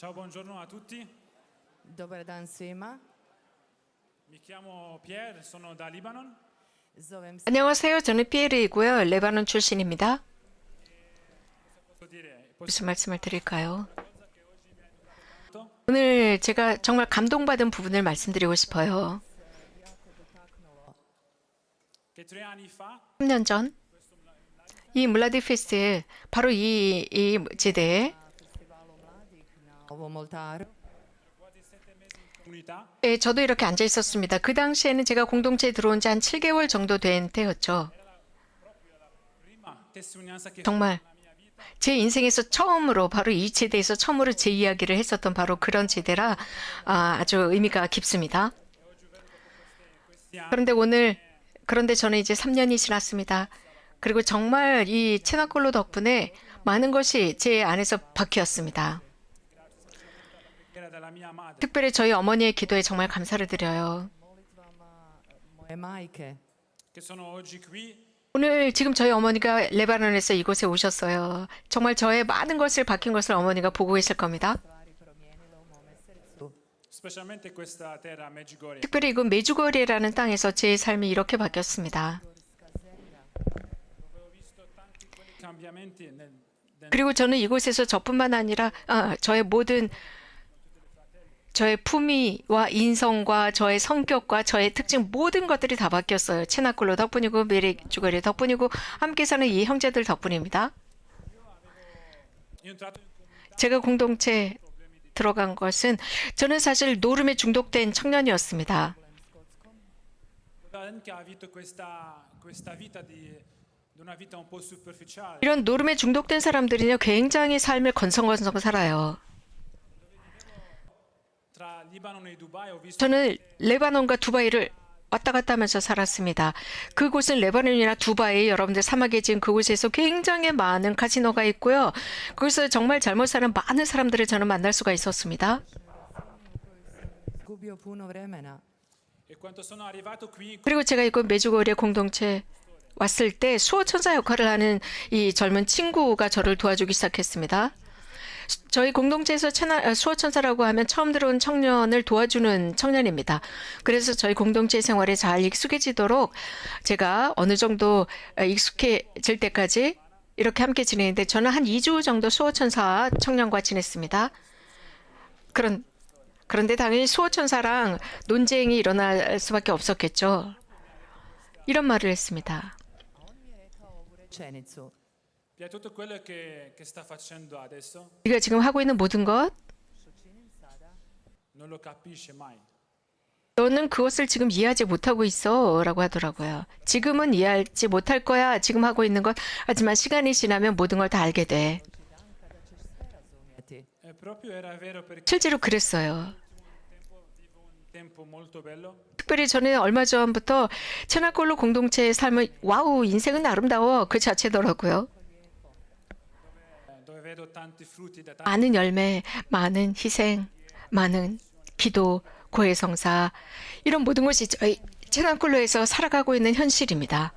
Ciao, buongiorno a tutti. Dobar dan svima. Mi chiamo Pierre, sono da Libanon. Zovem se 안녕하세요. 저는 피에르이고요. 레바논 출신입니다. Posso dire, 무슨 말씀을 드릴까요? posso- 오늘 제가 정말 감동받은 부분을 말씀드리고 싶어요. che 3 anni fa 3년 전 이 물라디 페스트에 바로 이 제대에 na ovom oltaru comunità 저도 이렇게 앉아 있었습니다. 그 당시에는 제가 공동체에 들어온 지 한 7개월 정도 된 때였죠. prima testimonianza che 정말 제 인생에서 처음으로 바로 이 제대에서 처음으로 제 이야기를 했었던 바로 그런 제대라 아주 의미가 깊습니다. 그런데 저는 이제 3년이 지났습니다. 그리고 정말 이 체나콜로 덕분에 많은 것이 제 안에서 바뀌었습니다. era dalla mia madre 특별히 저희 어머니의 기도에 정말 감사를 드려요. moje majke. che sono oggi qui 오늘 지금 저희 어머니가 레바논에서 이곳에 오셨어요. 정말 저의 많은 것을 바뀐 것을 어머니가 보고 계실 겁니다. Stvari promijenilo u mome srcu. specialmente questa terra Medjugorje. 특별히 이곳 메주거리라는 땅에서 제 삶이 이렇게 바뀌었습니다. Ho visto tanti quelli cambiamenti 그리고 저는 이곳에서 저뿐만 아니라 저의 품위와 인성과 저의 성격과 저의 특징 모든 것들이 다 바뀌었어요. 체나콜로 덕분이고 메주거리 덕분이고 함께 사는 이 형제들 덕분입니다. io ho entrato in 제가 공동체에 들어간 것은 저는 사실 노름에 중독된 청년이었습니다. comunità che ha avuto questa vita di una vita un po' superficiale. 이런 노름에 중독된 사람들은요 굉장히 삶을 건성건성 살아요. Tra Libano e Dubai ho visto 저는 레바논과 두바이를 왔다 갔다 하면서 살았습니다. 그곳은 레바논이나 두바이 여러분들 사막에 지은 그곳에서 굉장히 많은 카지노가 있고요. 거기서 정말 잘못 사는 많은 사람들을 저는 만날 수가 있었습니다. Izgubio puno vremena. e quando sono arrivato qui 그리고 제가 이곳 메주거리의 공동체에 왔을 때 수호천사 역할을 하는 이 젊은 친구가 저를 도와주기 시작했습니다. 저희 공동체에서 수호천사라고 하면 처음 들어온 청년을 도와주는 청년입니다. 그래서 저희 공동체 생활에 잘 익숙해지도록 제가 어느 정도 익숙해질 때까지 이렇게 함께 지내는데 저는 한 2주 정도 수호천사 청년과 지냈습니다. 그런데 당연히 수호천사랑 논쟁이 일어날 수밖에 없었겠죠. 이런 말을 했습니다. Ovu rečenicu. via tutto quello che sta facendo adesso 네가 지금 하고 있는 모든 것 non lo capisce mai. 너는 그것을 지금 이해하지 못하고 있어 라고 하더라고요. 지금은 이해하지 못할 거야. 지금 하고 있는 것. 하지만 시간이 지나면 모든 걸 다 알게 돼. Razumjeti. E proprio era vero perché 실제로 그랬어요. vivo un tempo molto bello 특별히 저는 얼마 전부터 체나콜로 공동체의 삶을 와우 인생은 아름다워 그 자체더라고요. dove vedo tanti frutti da tanti 많은 열매, 많은 희생, 많은 기도, 고해성사 이런 모든 것이 저희 체나콜로에서 살아가고 있는 현실입니다.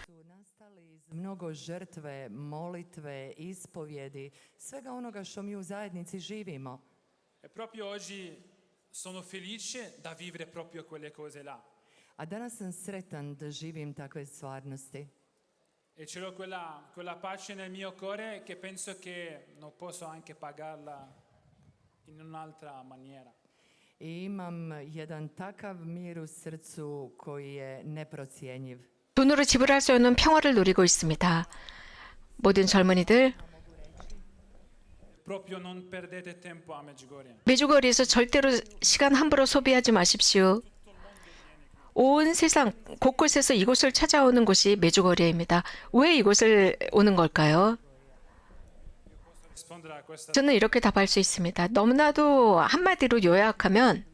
Su nastali iz mnogo žrtve, molitve, ispovjedi, svega onoga što mi u zajednici živimo. e proprio oggi sono felice da vivere proprio quelle cose là A danas sam sretan da živim takve stvarnosti. e ce l'ho quella pace nel mio cuore che penso che non posso anche pagarla in un'altra maniera. I imam jedan takav mir u srcu koji je neprocjenjiv. 돈으로 지불할 수 없는 평화를 누리고 있습니다. 모든 젊은이들 Proprio non perdete tempo a Medjugorje. 메주거리에서 절대로 시간 함부로 소비하지 마십시오. 온 세상 곳곳에서 이곳을 찾아오는 곳이 메주거리입니다. 왜 이곳을 오는 걸까요? Rispondere a questa 저는 이렇게 답할 수 있습니다. 너무나도 한마디로 요약하면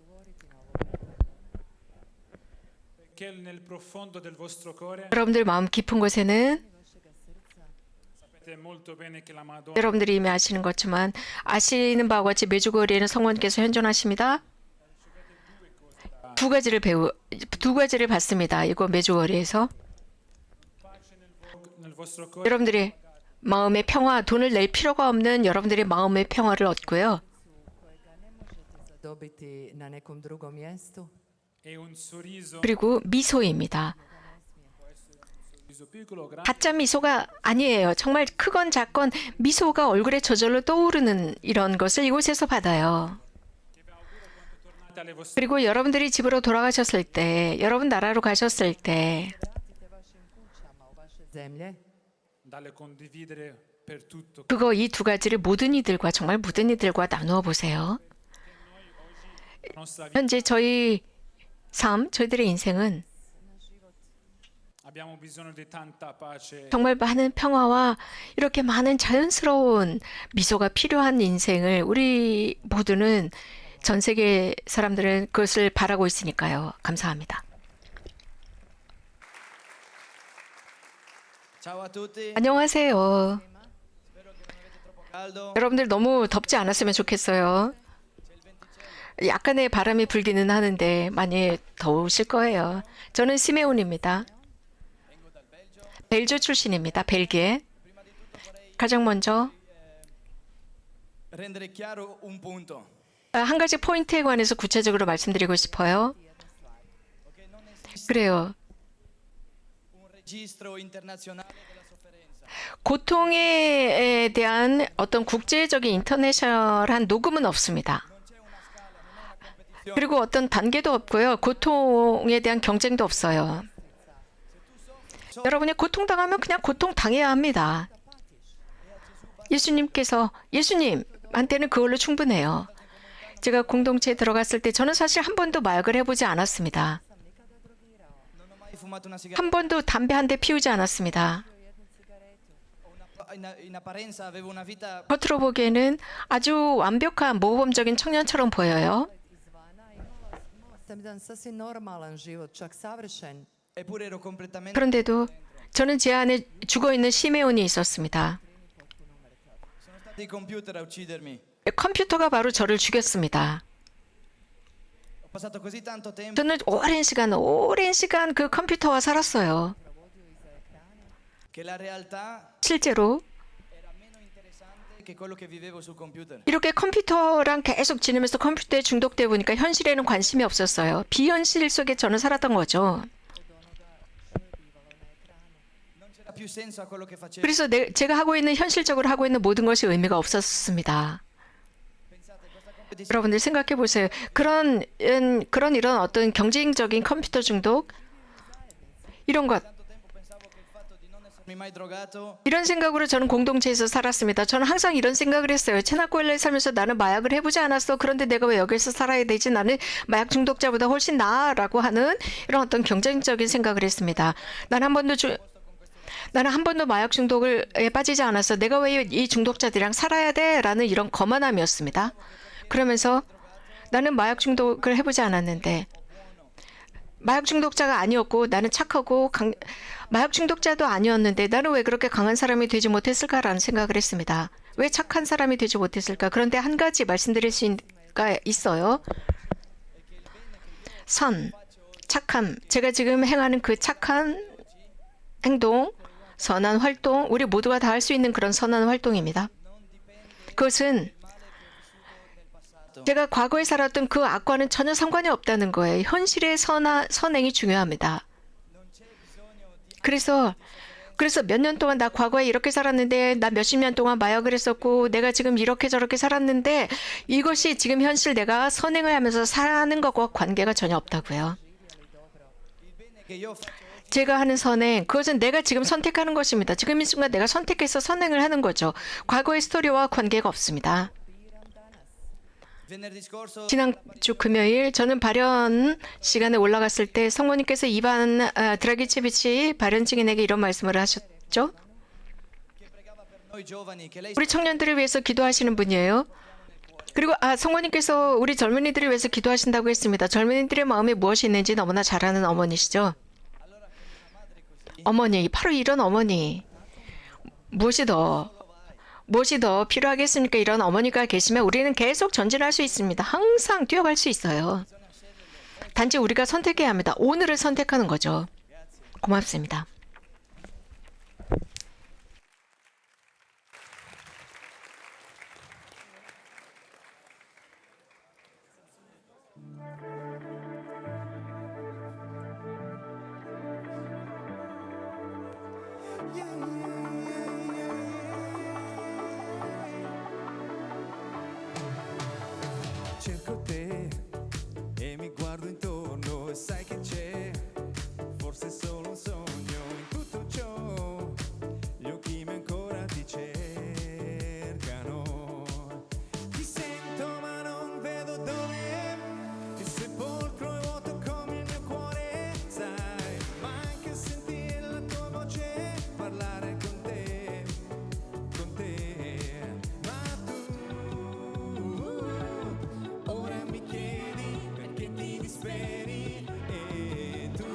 che nel profondo del vostro cuore 여러분들 마음 깊은 곳에는 sapete molto bene che la Madonna 여러분들이 이미 아시는 것지만 아시는 바와 같이 메주거리에는 성모님께서 현존하십니다. 두 가지를 받습니다. 이거 메주거리에서 nel vostro cuore 여러분들이 마음의 평화, 돈을 낼 필요가 없는 여러분들의 마음의 평화를 얻고요. dobiti na nekom drugom mjestu. E un sorriso, 그리고 미소입니다. sorriso piccolo, grande, 가짜 미소가 아니에요. 정말 크건 작건 미소가 얼굴에 저절로 떠오르는 이런 것을 이곳에서 받아요. tornate alle vostre 그리고 여러분들이 집으로 돌아가셨을 때, 여러분 나라로 가셨을 때 Vratite vašim kućama u vaše zemlje. dalle condividere per tutto. 그거 이 두 가지를 모든 이들과 정말 모든 이들과 나누어 보세요. La nostra vita 현재 저희 삶, 저희들의 인생은 abbiamo bisogno di tanta pace. 정말 많은 평화와 이렇게 많은 자연스러운 미소가 필요한 인생을 우리 모두는 전 세계 사람들은 그것을 바라고 있으니까요. 감사합니다. Ciao a tutti, 안녕하세요. caldo. 여러분들 너무 덥지 않았으면 좋겠어요. 약간의 바람이 불기는 하는데 많이 더우실 거예요. 저는 시메온입니다. 벨기에 출신입니다. 벨기에. 가장 먼저 Rendere chiaro un punto. 한 가지 포인트에 관해서 구체적으로 말씀드리고 싶어요. 그래요. Un registro internazionale della sofferenza. 고통에 대한 어떤 국제적인 인터내셔널한 녹음은 없습니다. 그리고 어떤 단계도 없고요. 고통에 대한 경쟁도 없어요. 여러분이 고통당하면 그냥 고통당해야 합니다. 예수님한테는 그걸로 충분해요. 제가 공동체에 들어갔을 때 저는 사실 한 번도 마약을 해보지 않았습니다. Non ho mai fumato una sigaretta. 한 번도 담배 한 대 피우지 않았습니다. In apparenza avevo una vita 겉으로 보기에는 아주 완벽한 모범적인 청년처럼 보여요. Izvana imala sam jedan sasvim normalan život, čak savršen. eppure ero completamente 그런데도 저는 제 안에 죽어있는 시메온이 있었습니다. sono stati i computer a uccidermi. 컴퓨터가 바로 저를 죽였습니다. Ho passato così tanto tempo 저는 오랜 시간 그 컴퓨터와 살았어요. che la realtà 실제로 era meno interessante che quello che vivevo sul computer. 이렇게 컴퓨터랑 계속 지내면서 컴퓨터에 중독돼 보니까 현실에는 관심이 없었어요. 비현실 속에 저는 살았던 거죠. Non c'era più senso a quello che facevo. 그래서 제가 하고 있는 현실적으로 하고 있는 모든 것이 의미가 없었습니다. 여러분들 생각해 보세요. 그런 이런 어떤 경쟁적인 컴퓨터 중독 이런 것 Tanto tempo pensavo che il fatto di non essermi mai drogato 이런 생각으로 저는 공동체에서 살았습니다. 저는 항상 이런 생각을 했어요. 체나코엘레에 살면서 나는 마약을 해보지 않았어. 그런데 내가 왜 여기서 살아야 되지? 나는 마약 중독자보다 훨씬 나아라고 하는 이런 어떤 경쟁적인 생각을 했습니다. 나는 한 번도 마약 중독에 빠지지 않았어. 내가 왜 이 중독자들이랑 살아야 돼? 라는 이런 거만함이었습니다. 그러면서 나는 마약 중독을 해보지 않았는데 마약 중독자가 아니었고 나는 착하고 마약 중독자도 아니었는데 나는 왜 그렇게 강한 사람이 되지 못했을까라는 생각을 했습니다. 왜 착한 사람이 되지 못했을까? 그런데 한 가지 말씀드릴 수가 있어요. 착함. 제가 지금 행하는 그 착한 행동, 선한 활동, 우리 모두가 다 할 수 있는 그런 선한 활동입니다. 그것은 제가 과거에 살았던 그 악과는 전혀 상관이 없다는 거예요. 현실의 선행이 중요합니다. 그래서 몇 년 동안 나 과거에 이렇게 살았는데 나 몇십 년 동안 마약을 했었고 내가 지금 이렇게 저렇게 살았는데 이것이 지금 현실 내가 선행을 하면서 사는 것과 관계가 전혀 없다고요. che io faccio 제가 하는 선행, 그것은 내가 지금 선택하는 것입니다. 지금 이 순간 내가 선택해서 선행을 하는 거죠. 과거의 스토리와 관계가 없습니다. venerdì scorso 지난주 금요일 저는 발연 시간에 올라갔을 때 성모님께서 이반 드라기체비치 발연 증인에게 이런 말씀을 하셨죠. noi giovani che lei 우리 청년들을 위해서 기도하시는 분이에요. 그리고 성모님께서 우리 젊은이들을 위해서 기도하신다고 했습니다. 젊은이들의 마음에 무엇이 있는지 너무나 잘 아는 어머니시죠. 어머니, 바로 이런 어머니. 무엇이 더 필요하겠습니까? 이런 어머니가 계시면 우리는 계속 전진할 수 있습니다. 항상 뛰어갈 수 있어요. 단지 우리가 선택해야 합니다. 오늘을 선택하는 거죠. 고맙습니다. Cerco te e mi guardo intorno e sai che c'è, forse è solo un sogno in tutto ciò, gli occhi mi ancora ti cercano, ti sento ma non vedo dove, il sepolcro è vuoto come il mio cuore, sai, manca sentire la tua voce, parlare con te, ma tu ora mi chiedi perché ti disperi e tu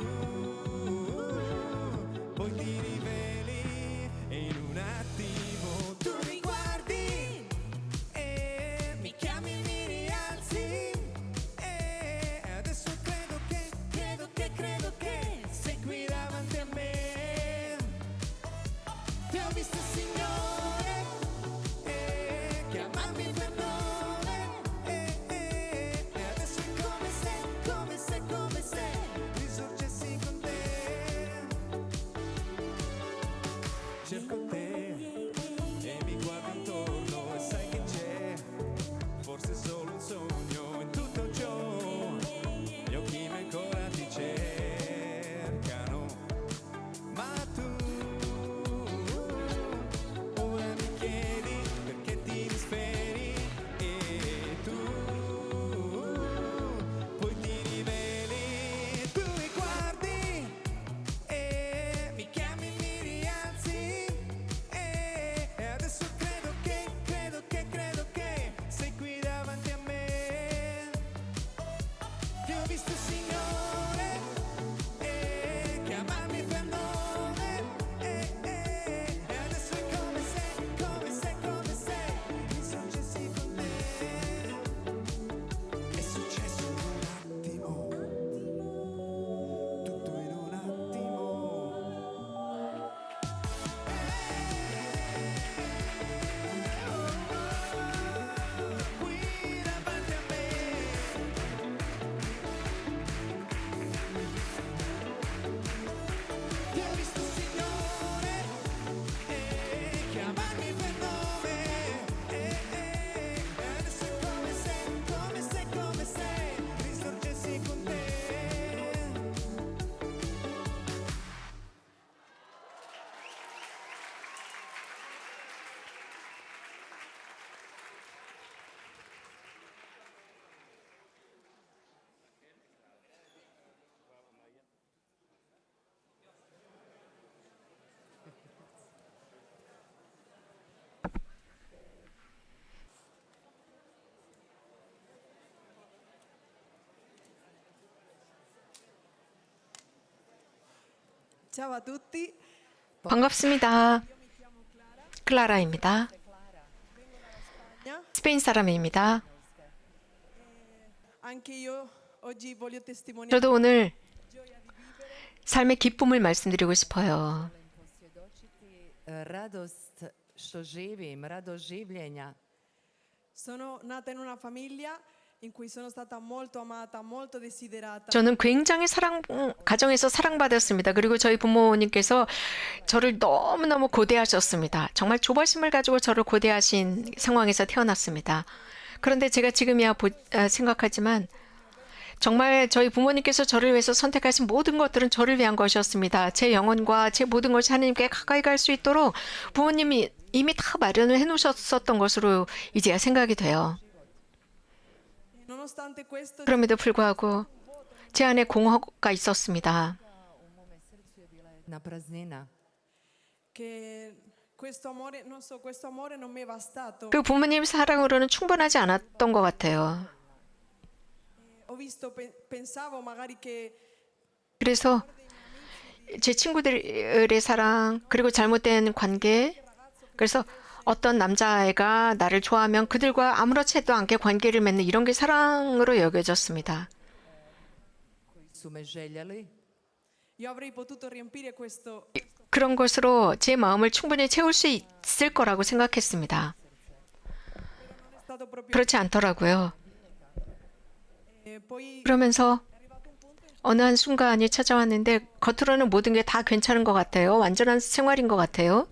poi ti riveli e in un attimo tu mi guardi e mi chiami e mi rialzi e adesso credo che sei qui davanti a me, ti ho visto Signore chiamarmi per nome e adesso è come se risorgessi con te, cerco te e mi guardo intorno e sai che c'è, forse è solo un sogno in tutto ciò, gli occhi mi ancora ti cercano, ma tu ora mi chiedi perché ti disperi e tu poi ti riveli, tu mi guardi e mi chiami e mi rialzi e adesso credo che sei qui davanti a me, ti ho visto Signore chiamarmi per nome e adesso è come se risorgessi con te, è successo in un attimo, tutto in un attimo. Qui davanti a me, ti ho visto Signore chiamarmi per nome e adesso è come se risorgessi con te. Ciao a tutti, 반갑습니다. 클라라입니다. 스페인 사람입니다. anche io oggi voglio testimoniare 저도 오늘 삶의 기쁨을 말씀드리고 싶어요. Radost što živim, radost življenja. sono nata in una famiglia in cui sono stata molto amata, molto desiderata. 저는 굉장히 가정에서 사랑받았습니다. 그리고 저희 부모님께서 저를 너무너무 고대하셨습니다. 정말 조바심을 가지고 저를 고대하신 상황에서 태어났습니다. 그런데 제가 지금이야 생각하지만 정말 저희 부모님께서 저를 위해서 선택하신 모든 것들은 저를 위한 것이었습니다. 제 영혼과 제 모든 것이 하나님께 가까이 갈 수 있도록 부모님이 이미 다 마련을 해놓으셨었던 것으로 이제야 생각이 돼요. Nonostante questo, 그럼에도 불구하고 제 안에 공허가 있었습니다. Na praznina. che questo amore, non so, questo amore non mi è bastato. 그 부모님 사랑으로는 충분하지 않았던 것 같아요. Ho visto, pensavo magari che 그래서 제 친구들의 사랑 그리고 잘못된 관계, 그래서 어떤 남자애가 나를 좋아하면 그들과 아무렇지도 않게 관계를 맺는 이런 게 사랑으로 여겨졌습니다. Su me željeli. io avrei potuto riempire questo 그런 것으로 제 마음을 충분히 채울 수 있을 거라고 생각했습니다. non è stato proprio 그렇지 않더라고요. poi 그러면서 어느 한 순간이 찾아왔는데 겉으로는 모든 게 다 괜찮은 것 같아요. 완전한 생활인 것 같아요.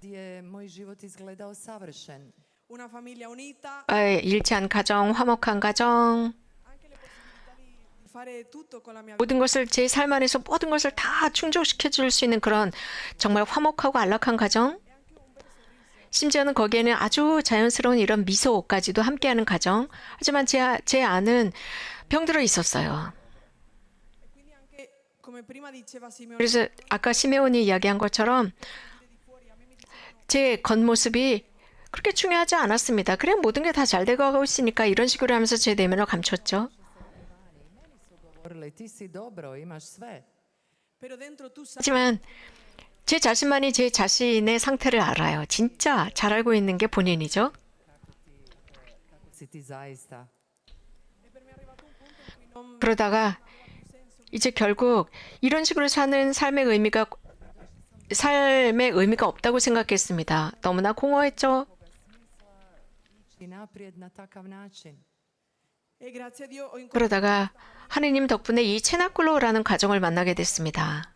Gdje je moj život izgledao savršen. una famiglia unita, 일치한 가정, 화목한 가정, anche le possibilità di fare tutto con la mia vita. 모든 것을 제 삶 안에서 모든 것을 다 충족시켜 줄 수 있는 그런 정말 화목하고 안락한 가정. 심지어는 거기에는 아주 자연스러운 이런 미소까지도 함께하는 가정. 하지만 제 안은 병들어 있었어요. E quindi anche, come prima diceva Simeone, 그래서 아까 시메온이 이야기한 것처럼 제 겉모습이 그렇게 중요하지 않았습니다. 그래 모든 게 다 잘 되고 있으니까 이런 식으로 하면서 제 내면을 감췄죠. Govorili, ti si dobro, imaš sve. però dentro tu sai 하지만 제 자신만이 제 자신의 상태를 알아요. 진짜 잘 알고 있는 게 본인이죠. Si ti zaista. 그러다가 이제 결국 이런 식으로 사는 삶의 의미가 없다고 생각했습니다. 너무나 공허했죠. I naprijed na takav način. e grazie a Dio ho incontrato 그러다가 하느님 덕분에 이 체나클로라는 가정을 만나게 됐습니다.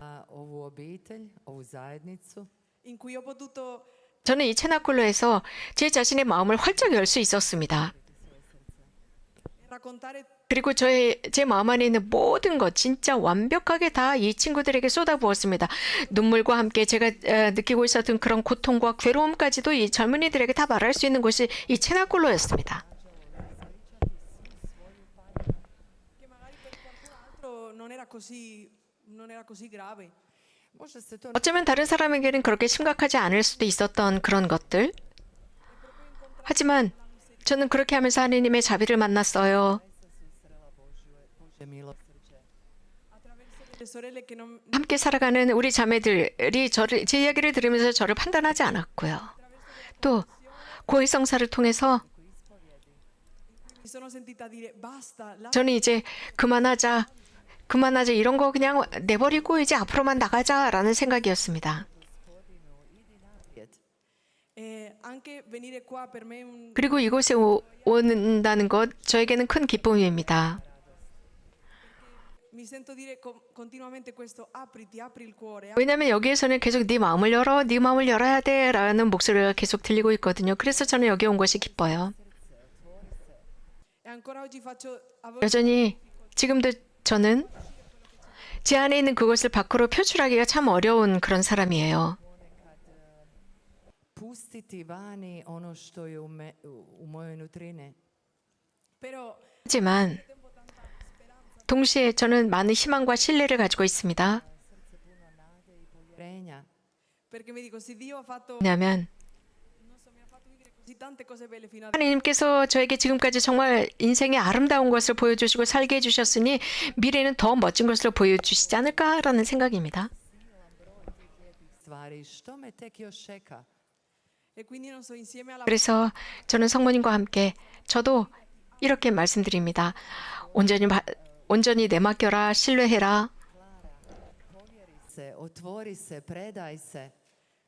A ovu obitelj, ovu zajednicu. in cui ho potuto 저는 이 체나클로에서 제 자신의 마음을 활짝 열 수 있었습니다. raccontare 그리고 제 마음 안에 있는 모든 것 진짜 완벽하게 다 이 친구들에게 쏟아부었습니다. 눈물과 함께 제가 느끼고 있었던 그런 고통과 괴로움까지도 이 젊은이들에게 다 말할 수 있는 곳이 이 체나콜로였습니다. che magari per qualcun altro non era così grave. Možda se to 어쩌면 다른 사람에게는 그렇게 심각하지 않을 수도 있었던 그런 것들. 하지만 저는 그렇게 하면서 하느님의 자비를 만났어요. Božje milosrđe. Attraverso delle sorelle che non 함께 살아가는 우리 자매들이 제 이야기를 들으면서 저를 판단하지 않았고요. 또 고해성사를 통해서 mi sono sentita dire basta, 저는 이제 그만하자 이런 거 그냥 내버리고 이제 앞으로만 나가자라는 생각이었습니다. anche venire qua per me è un 그리고 이곳에 온다는 것 저에게는 큰 기쁨입니다. mi sento dire continuamente questo apri il cuore. 왜냐하면 여기에서는 계속 네 마음을 열어야 돼라는 목소리가 계속 들리고 있거든요. 그래서 저는 여기 온 것이 기뻐요. E ancora oggi faccio a volte 여전히 지금도 저는 제 안에 있는 그것을 밖으로 표출하기가 참 어려운 그런 사람이에요. Pustiti vani ono što je u mojoj nutrini. però 하지만 동시에 저는 많은 희망과 신뢰를 가지고 있습니다. Povjerenja. perché mi dico se Dio ha fatto 왜냐하면 mi ha fatto vivere così tante cose belle fino ad 하나님께서 저에게 지금까지 정말 인생의 아름다운 것을 보여주시고 살게 해주셨으니 미래는 더 멋진 것을 보여주시지 않을까라는 생각입니다. Stvari, što me tek još čeka? e quindi non so insieme alla 그래서 저는 성모님과 함께 저도 이렇게 말씀드립니다. 온전히 내맡겨라, 신뢰해라. Otvori se, predaj se.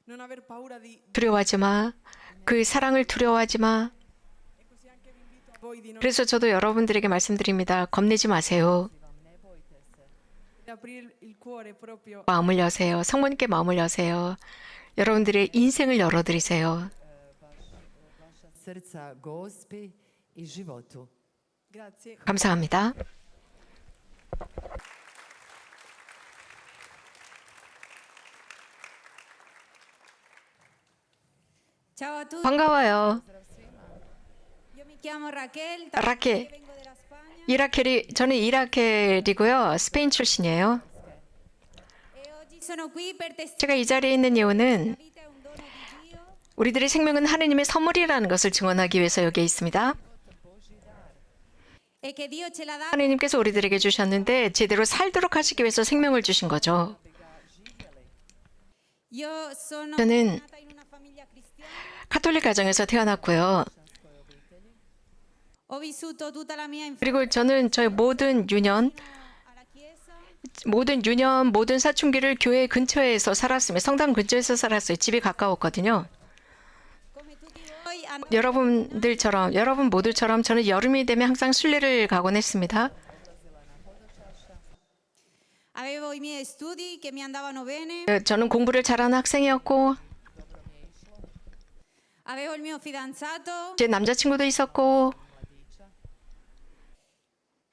non aver paura di 두려워하지 마. 그 사랑을 두려워하지 마. così anche vi invito a voi di non 그래서 저도 여러분들에게 말씀드립니다. 겁내지 마세요. aprire il cuore proprio 마음을 여세요. 성모님께 마음을 여세요. 여러분들의 인생을 열어드리세요. Srca Gospi i životu. grazie 감사합니다. Ciao a tutti, 반가워요. yo me llamo Raquel, 라켈. vengo de la España 저는 이라켈이고요. 스페인 출신이에요. e oggi sono qui per testimoniare 제가 이 자리에 있는 이유는 che la vita è un dono di Dio 우리들의 생명은 하느님의 선물이라는 것을 증언하기 위해서 여기에 있습니다. e che Dio ce la dà 하느님께서 우리들에게 주셨는데 제대로 살도록 하시기 위해서 생명을 주신 거죠. Yo sono 저는 nata in una famiglia cristiana, 카톨릭 가정에서 태어났고요. ho vissuto tutta la mia infanzia 그리고 저는 저의 모든 유년, alla chiesa 모든 사춘기를 교회 근처에서 살았으며 성당 근처에서 살았어요. 집이 가까웠거든요. come tutti voi 여러분 모두처럼 저는 여름이 되면 항상 순례를 가곤 했습니다. avevo i miei studi che mi andavano bene, 저는 공부를 잘하는 학생이었고 avevo il mio fidanzato 제 남자친구도 있었고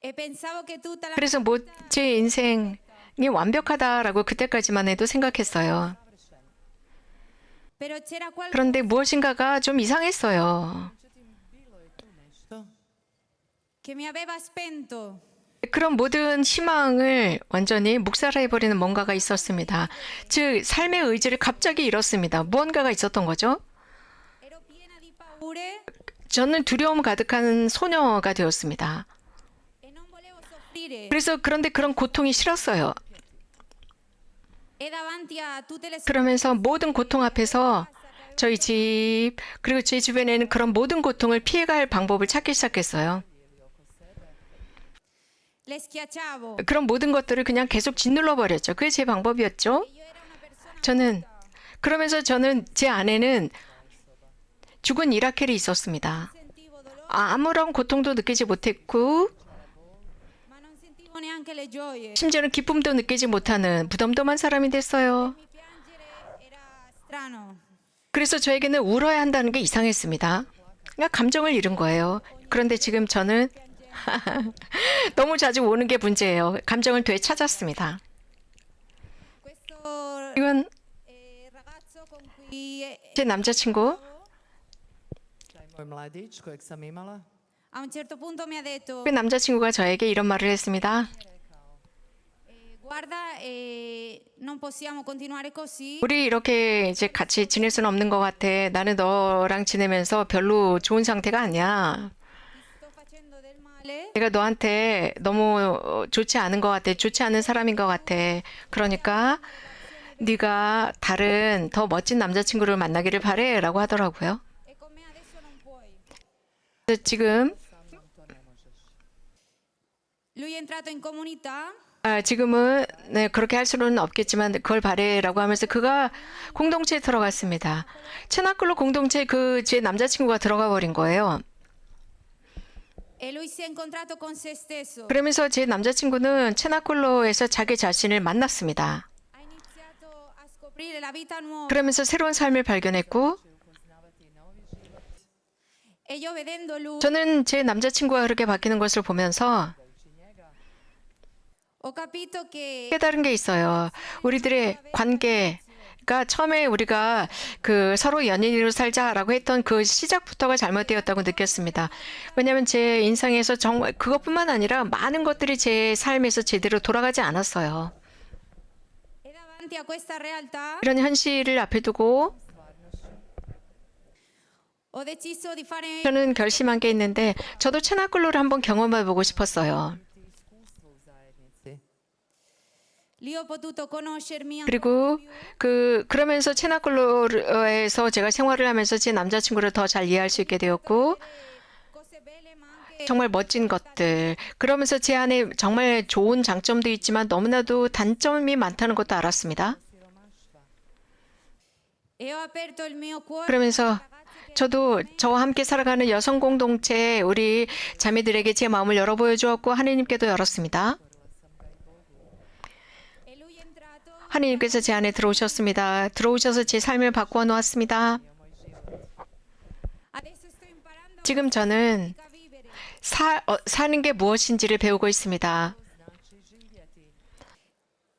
e pensavo che tutta la 그래서 제 인생이 완벽하다라고 그때까지만 해도 생각했어요. però c'era qualcosa 그런데 무엇인가가 좀 이상했어요. che mi aveva spento. 그런 모든 희망을 완전히 묵살해버리는 뭔가가 있었습니다. 즉 삶의 의지를 갑자기 잃었습니다. 무언가가 있었던 거죠. Ero piena di paure 저는 두려움 가득한 소녀가 되었습니다. e non volevo soffrire. 그런데 그런 고통이 싫었어요. E davanti a tutte le 그러면서 모든 고통 앞에서 저희 집 그리고 제 주변에는 그런 모든 고통을 피해갈 방법을 찾기 시작했어요. le schiacciavo. 그런 모든 것들을 그냥 계속 짓눌러 버렸죠. 그게 제 방법이었죠. Io ero una persona 그러면서 저는 제 안에는 죽은 이라켈이 있었습니다. sentivo dolore, 아무런 고통도 느끼지 못했고 ma non sentivo neanche le gioie. 심지어는 기쁨도 느끼지 못하는 무덤덤한 사람이 됐어요. Mi piangere era strano. 그래서 저에게는 울어야 한다는 게 이상했습니다. 그러니까 감정을 잃은 거예요. 그런데 지금 저는 너무 자주 오는 게 문제예요. 감정을 되찾았습니다. Questo 이건 ragazzo con cui 제 남자친구. Taj moj mladić kojeg sam imala, a un certo punto mi ha detto 그 남자친구가 저에게 이런 말을 했습니다. guarda, non possiamo continuare così. 우리 이렇게 이제 같이 지낼 수는 없는 것 같아. 나는 너랑 지내면서 별로 좋은 상태가 아니야. Sto facendo del male. 내가 너한테 너무 좋지 않은 것 같아. 좋지 않은 사람인 것 같아. 그러니까 네가 다른 더 멋진 남자친구를 만나기를 바래라고 하더라고요. E con me adesso non puoi. 그래서 지금 Lui è entrato in comunità 지금은 네, 그렇게 할 수는 없겠지만 그걸 바래라고 하면서 그가 공동체에 들어갔습니다. 체나클로 공동체에 제 남자친구가 들어가 버린 거예요. e lui si è incontrato con se stesso. 그러면서 제 남자친구는 체나클로에서 자기 자신을 만났습니다. Ha iniziato a scoprire la vita nuova. 그러면서 새로운 삶을 발견했고 E io vedendo lui 저는 제 남자친구가 그렇게 바뀌는 것을 보면서 ho capito che 깨달은 게 있어요. 우리들의 관계가 처음에 우리가 그 서로 연인으로 살자라고 했던 그 시작부터가 잘못되었다고 느꼈습니다. 왜냐하면 제 인생에서 정말 그것뿐만 아니라 많은 것들이 제 삶에서 제대로 돌아가지 않았어요. e davanti a questa realtà 이런 현실을 앞에 두고 ho deciso di fare 저는 결심한 게 있는데 저도 체나클로를 한번 경험해 보고 싶었어요. lì ho potuto conoscermi 그리고 그러면서 체나클로에서 제가 생활을 하면서 제 남자친구를 더 잘 이해할 수 있게 되었고 cose belle ma anche 정말 멋진 것들 그러면서 제 안에 정말 좋은 장점도 있지만 너무나도 단점이 많다는 것도 알았습니다. e ho aperto il mio cuore 그러면서 저도 저와 함께 살아가는 여성 공동체 우리 자매들에게 제 마음을 열어 보여주었고 하나님께도 열었습니다. e lui è entrato 하나님께서 제 안에 들어오셨습니다. 들어오셔서 제 삶을 바꾸어 놓았습니다. adesso sto imparando 지금 저는 a vivere 사는 게 무엇인지를 배우고 있습니다.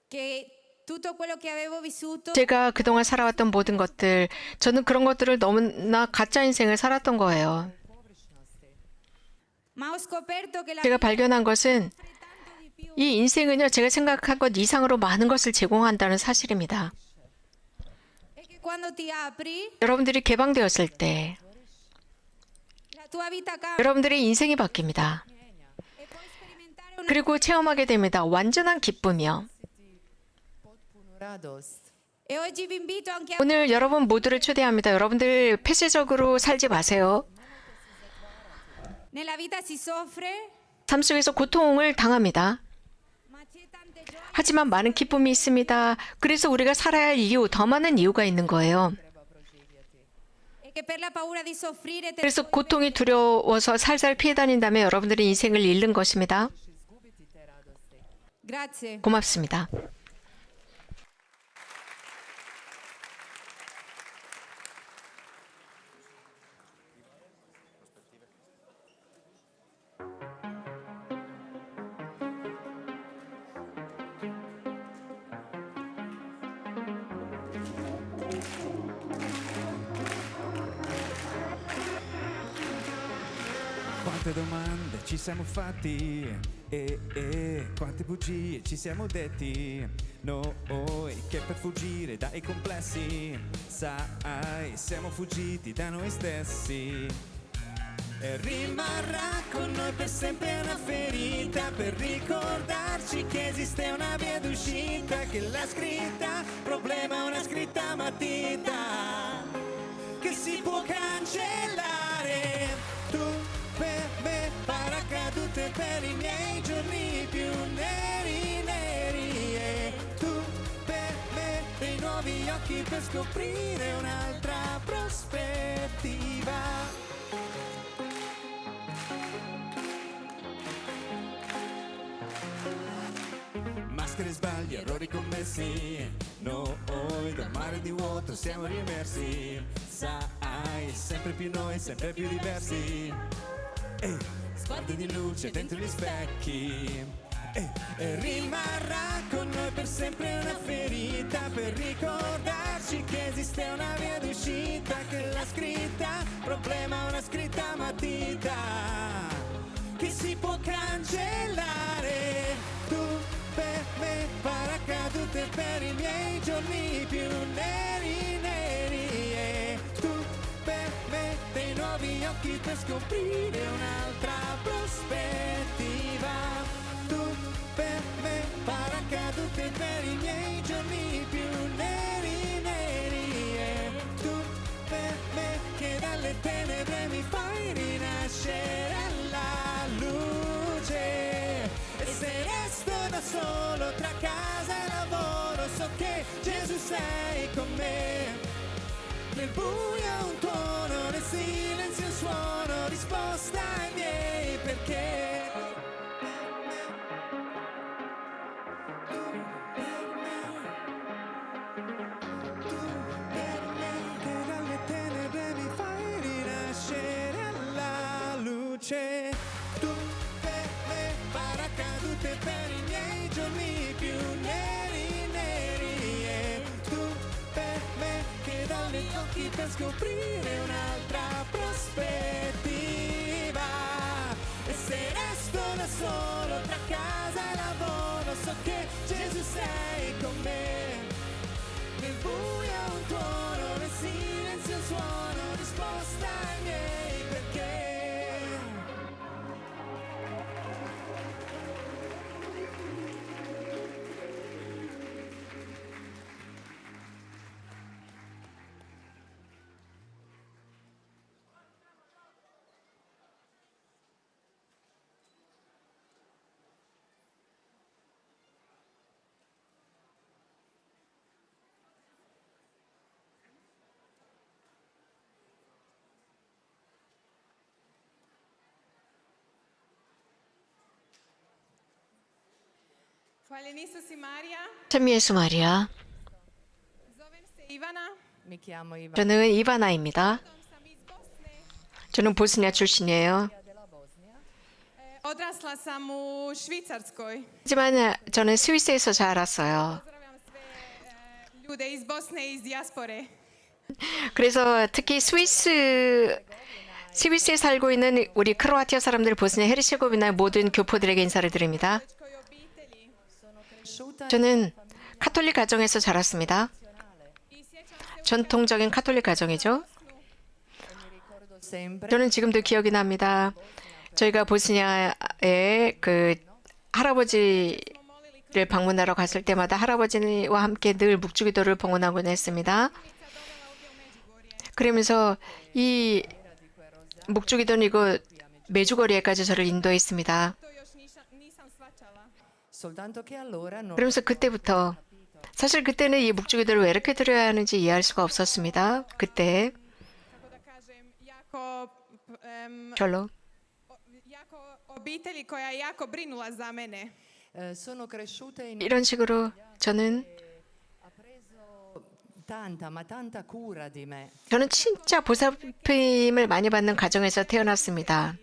che tutto quello che avevo vissuto 제가 그동안 살아왔던 모든 것들, 저는 그런 것들을 너무나 가짜 인생을 살았던 거예요. ma ho scoperto che la 제가 vita 발견한 것은 offre tanto di più 이 인생은요, 제가 생각한 것 이상으로 많은 것을 제공한다는 사실입니다. e che quando ti apri 여러분들이 개방되었을 때 la tua vita cambia 여러분들의 인생이 바뀝니다. e puoi sperimentare una 그리고 체험하게 됩니다. 완전한 기쁨이요. potpunu radost. e oggi vi invito anche a 오늘 여러분 모두를 초대합니다. 여러분들 폐쇄적으로 살지 마세요. nella vita si soffre 삶 속에서 고통을 당합니다. ma c'è tante gioie 하지만 많은 기쁨이 있습니다. 그래서 우리가 살아야 할 이유, 더 많은 이유가 있는 거예요. e che per la paura di soffrire te 그래서 고통이 두려워서 살살 피해 다닌다면 여러분들의 인생을 잃는 것입니다. Grazie. 고맙습니다. Quante domande ci siamo fatti quante bugie ci siamo detti noi che per fuggire dai complessi sai siamo fuggiti da noi stessi e rimarrà con noi per sempre una ferita per ricordarci che esiste una via d'uscita che l'ha scritta problema è una scritta matita che si può cancellare tu per me paracadute per i miei giorni più neri neri e tu per me dei nuovi occhi per scoprire un'altra prospettiva. Maschere, sbagli, errori commessi noi dal mare di vuoto siamo riemersi sai, sempre più noi, sempre più diversi sguardi di luce dentro gli specchi e rimarrà con noi per sempre una ferita per ricordarci che esiste una via d'uscita che l'ha scritta problema è una scritta matita che si può cancellare tu per me paracadute per i miei giorni più neri neri e tu per me dei nuovi occhi per scoprire un'altra prospettiva tu per me paracadute per i miei giorni più neri neri e tu per me che dalle tenebre mi fai rinascere alla luce e se resto da solo tra casa e lavoro so che Gesù sei con me nel buio un tuono, nel silenzio un suono, risposta ai miei perché. Tu per me che dalle tenebre mi fai rinascere alla luce. Tu per me paracadute per i miei giorni più neri neri e tu per me che dalle occhi per scoprire un'altra prospettiva e se resto da solo tra casa e lavoro so che Gesù sei con me nel buio un tuono nel silenzio un suono risposta ai miei perché. Hvala Isus i Marija. 참 예수 마리아. Zovem se Ivana. Mi chiamo Iva 저는 이바나입니다. Sam iz Bosne. 저는 보스니아 출신이에요. Odrasla sam u Švicarskoj. 하지만 저는 스위스에서 자랐어요. Pozdravljam sve ljude iz Bosne i iz dijaspore. 그래서 특히 스위스에 살고 있는 우리 크로아티아 사람들, 보스니아 헤르체고비나 모든 교포들에게 인사를 드립니다. Koj obitelji. cresciuta 저는 카톨릭 가정에서 자랐습니다. I sjećam se 전통적인 카톨릭 가정이죠. sempre 저는 지금도 기억이 납니다. 저희가 보스니아에 그 할아버지를 방문하러 갔을 때마다 할아버지와 함께 늘 묵주기도를 봉헌하곤 했습니다. 그러면서 이 묵주기도는 이거 메주거리에까지 저를 인도했습니다. to još nisam shvaćala. soltanto che allora non 그러면서 그때부터 사실 그때는 이 묵주기도를 왜 이렇게 드려야 하는지 이해할 수가 없었습니다. 그때 별로. jako obitelji koja je jako brinula za mene. Sono cresciuta in 이런 식으로 저는 ha preso tanta, ma tanta cura di me. 저는 진짜 보살핌을 많이 받는 가정에서 태어났습니다.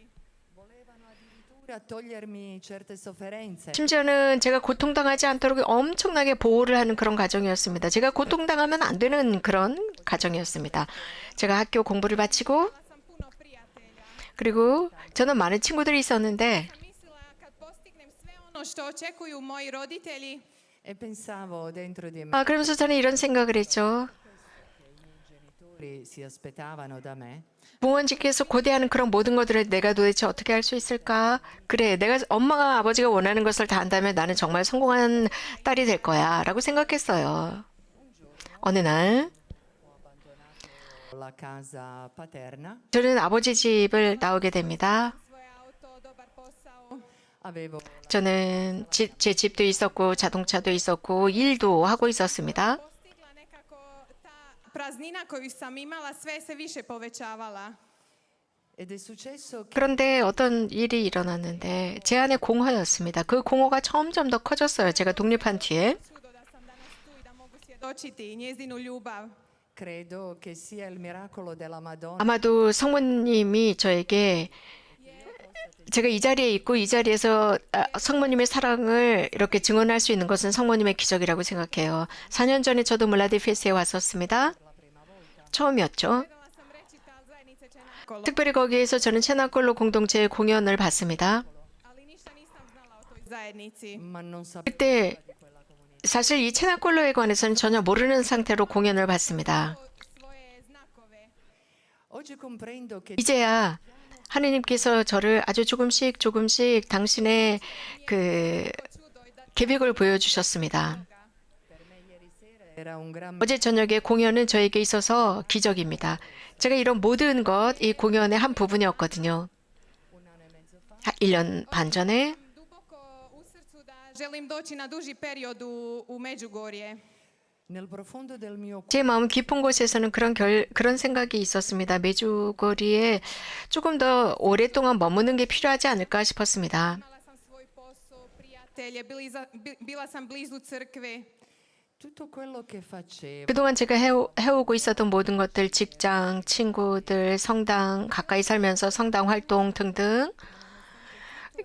A togliermi certe sofferenze. 심지어는 제가 고통당하지 않도록 엄청나게 보호를 하는 그런 가정이었습니다. 제가 고통당하면 안 되는 그런 가정이었습니다. 제가 학교 공부를 마치고 Sam puno prijatelja. 그리고 저는 많은 친구들이 있었는데 Sam mislila kad postignem sve ono što očekuju moji roditelji, E pensavo dentro di me 그러면서 저는 이런 생각을 했죠. che si aspettavano da me. 부모님께서 고대하는 그런 모든 것들을 내가 도대체 어떻게 할 수 있을까? 그래, 내가 엄마가 아버지가 원하는 것을 다 한다면 나는 정말 성공한 딸이 될 거야 라고 생각했어요. 어느 날 La casa paterna 저는 아버지 집을 나오게 됩니다. svoje auto, dobar posao. avevo 저는 제 집도 있었고 자동차도 있었고 일도 하고 있었습니다. Postigla nekako ta praznina koju sam imala sve se više povećavala. ed è successo che 그런데 어떤 일이 일어났는데 제 안에 공허였습니다. 그 공허가 점점 더 커졌어요. 제가 독립한 뒤에. Čudo da sam danas tu i da mogu svjedočiti njezinu ljubav. credo che sia il miracolo della Madonna 아마도 성모님이 저에게 제가 이 자리에 있고 이 자리에서 성모님의 사랑을 이렇게 증언할 수 있는 것은 성모님의 기적이라고 생각해요. 4년 전에 저도 물라디페스에 왔었습니다. 처음이었죠. Gledala sam recital zajednice Čenakolo, 특별히 거기에서 저는 체나콜로 공동체의 공연을 봤습니다. ali ništa nisam znala o toj zajednici. ma non sapevo 그때 사실 이 체나콜로에 관해서는 전혀 모르는 상태로 공연을 봤습니다. Svoje znakove. oggi comprendo che 이제야 하느님께서 저를 아주 조금씩 당신의 그 Čudo i da 계획을 보여주셨습니다. era un gran 어제 저녁에 공연은 저에게 있어서 기적입니다. 제가 이런 모든 것, 이 공연의 한 부분이었거든요. 1년 반 전에 duboko u srcu da želim doći na duži period u Međugorje. nel profondo del mio 제 마음 깊은 곳에서는 그런 생각이 있었습니다. 메주거리에 조금 더 오랫동안 머무는 게 필요하지 않을까 싶었습니다. Imala sam svoj posao, prijatelje, bila sam blizu crkve. tutto quello che facevo 그동안 제가 해오고 있었던 모든 것들, 직장, 친구들, 성당, 가까이 살면서 성당 활동 등등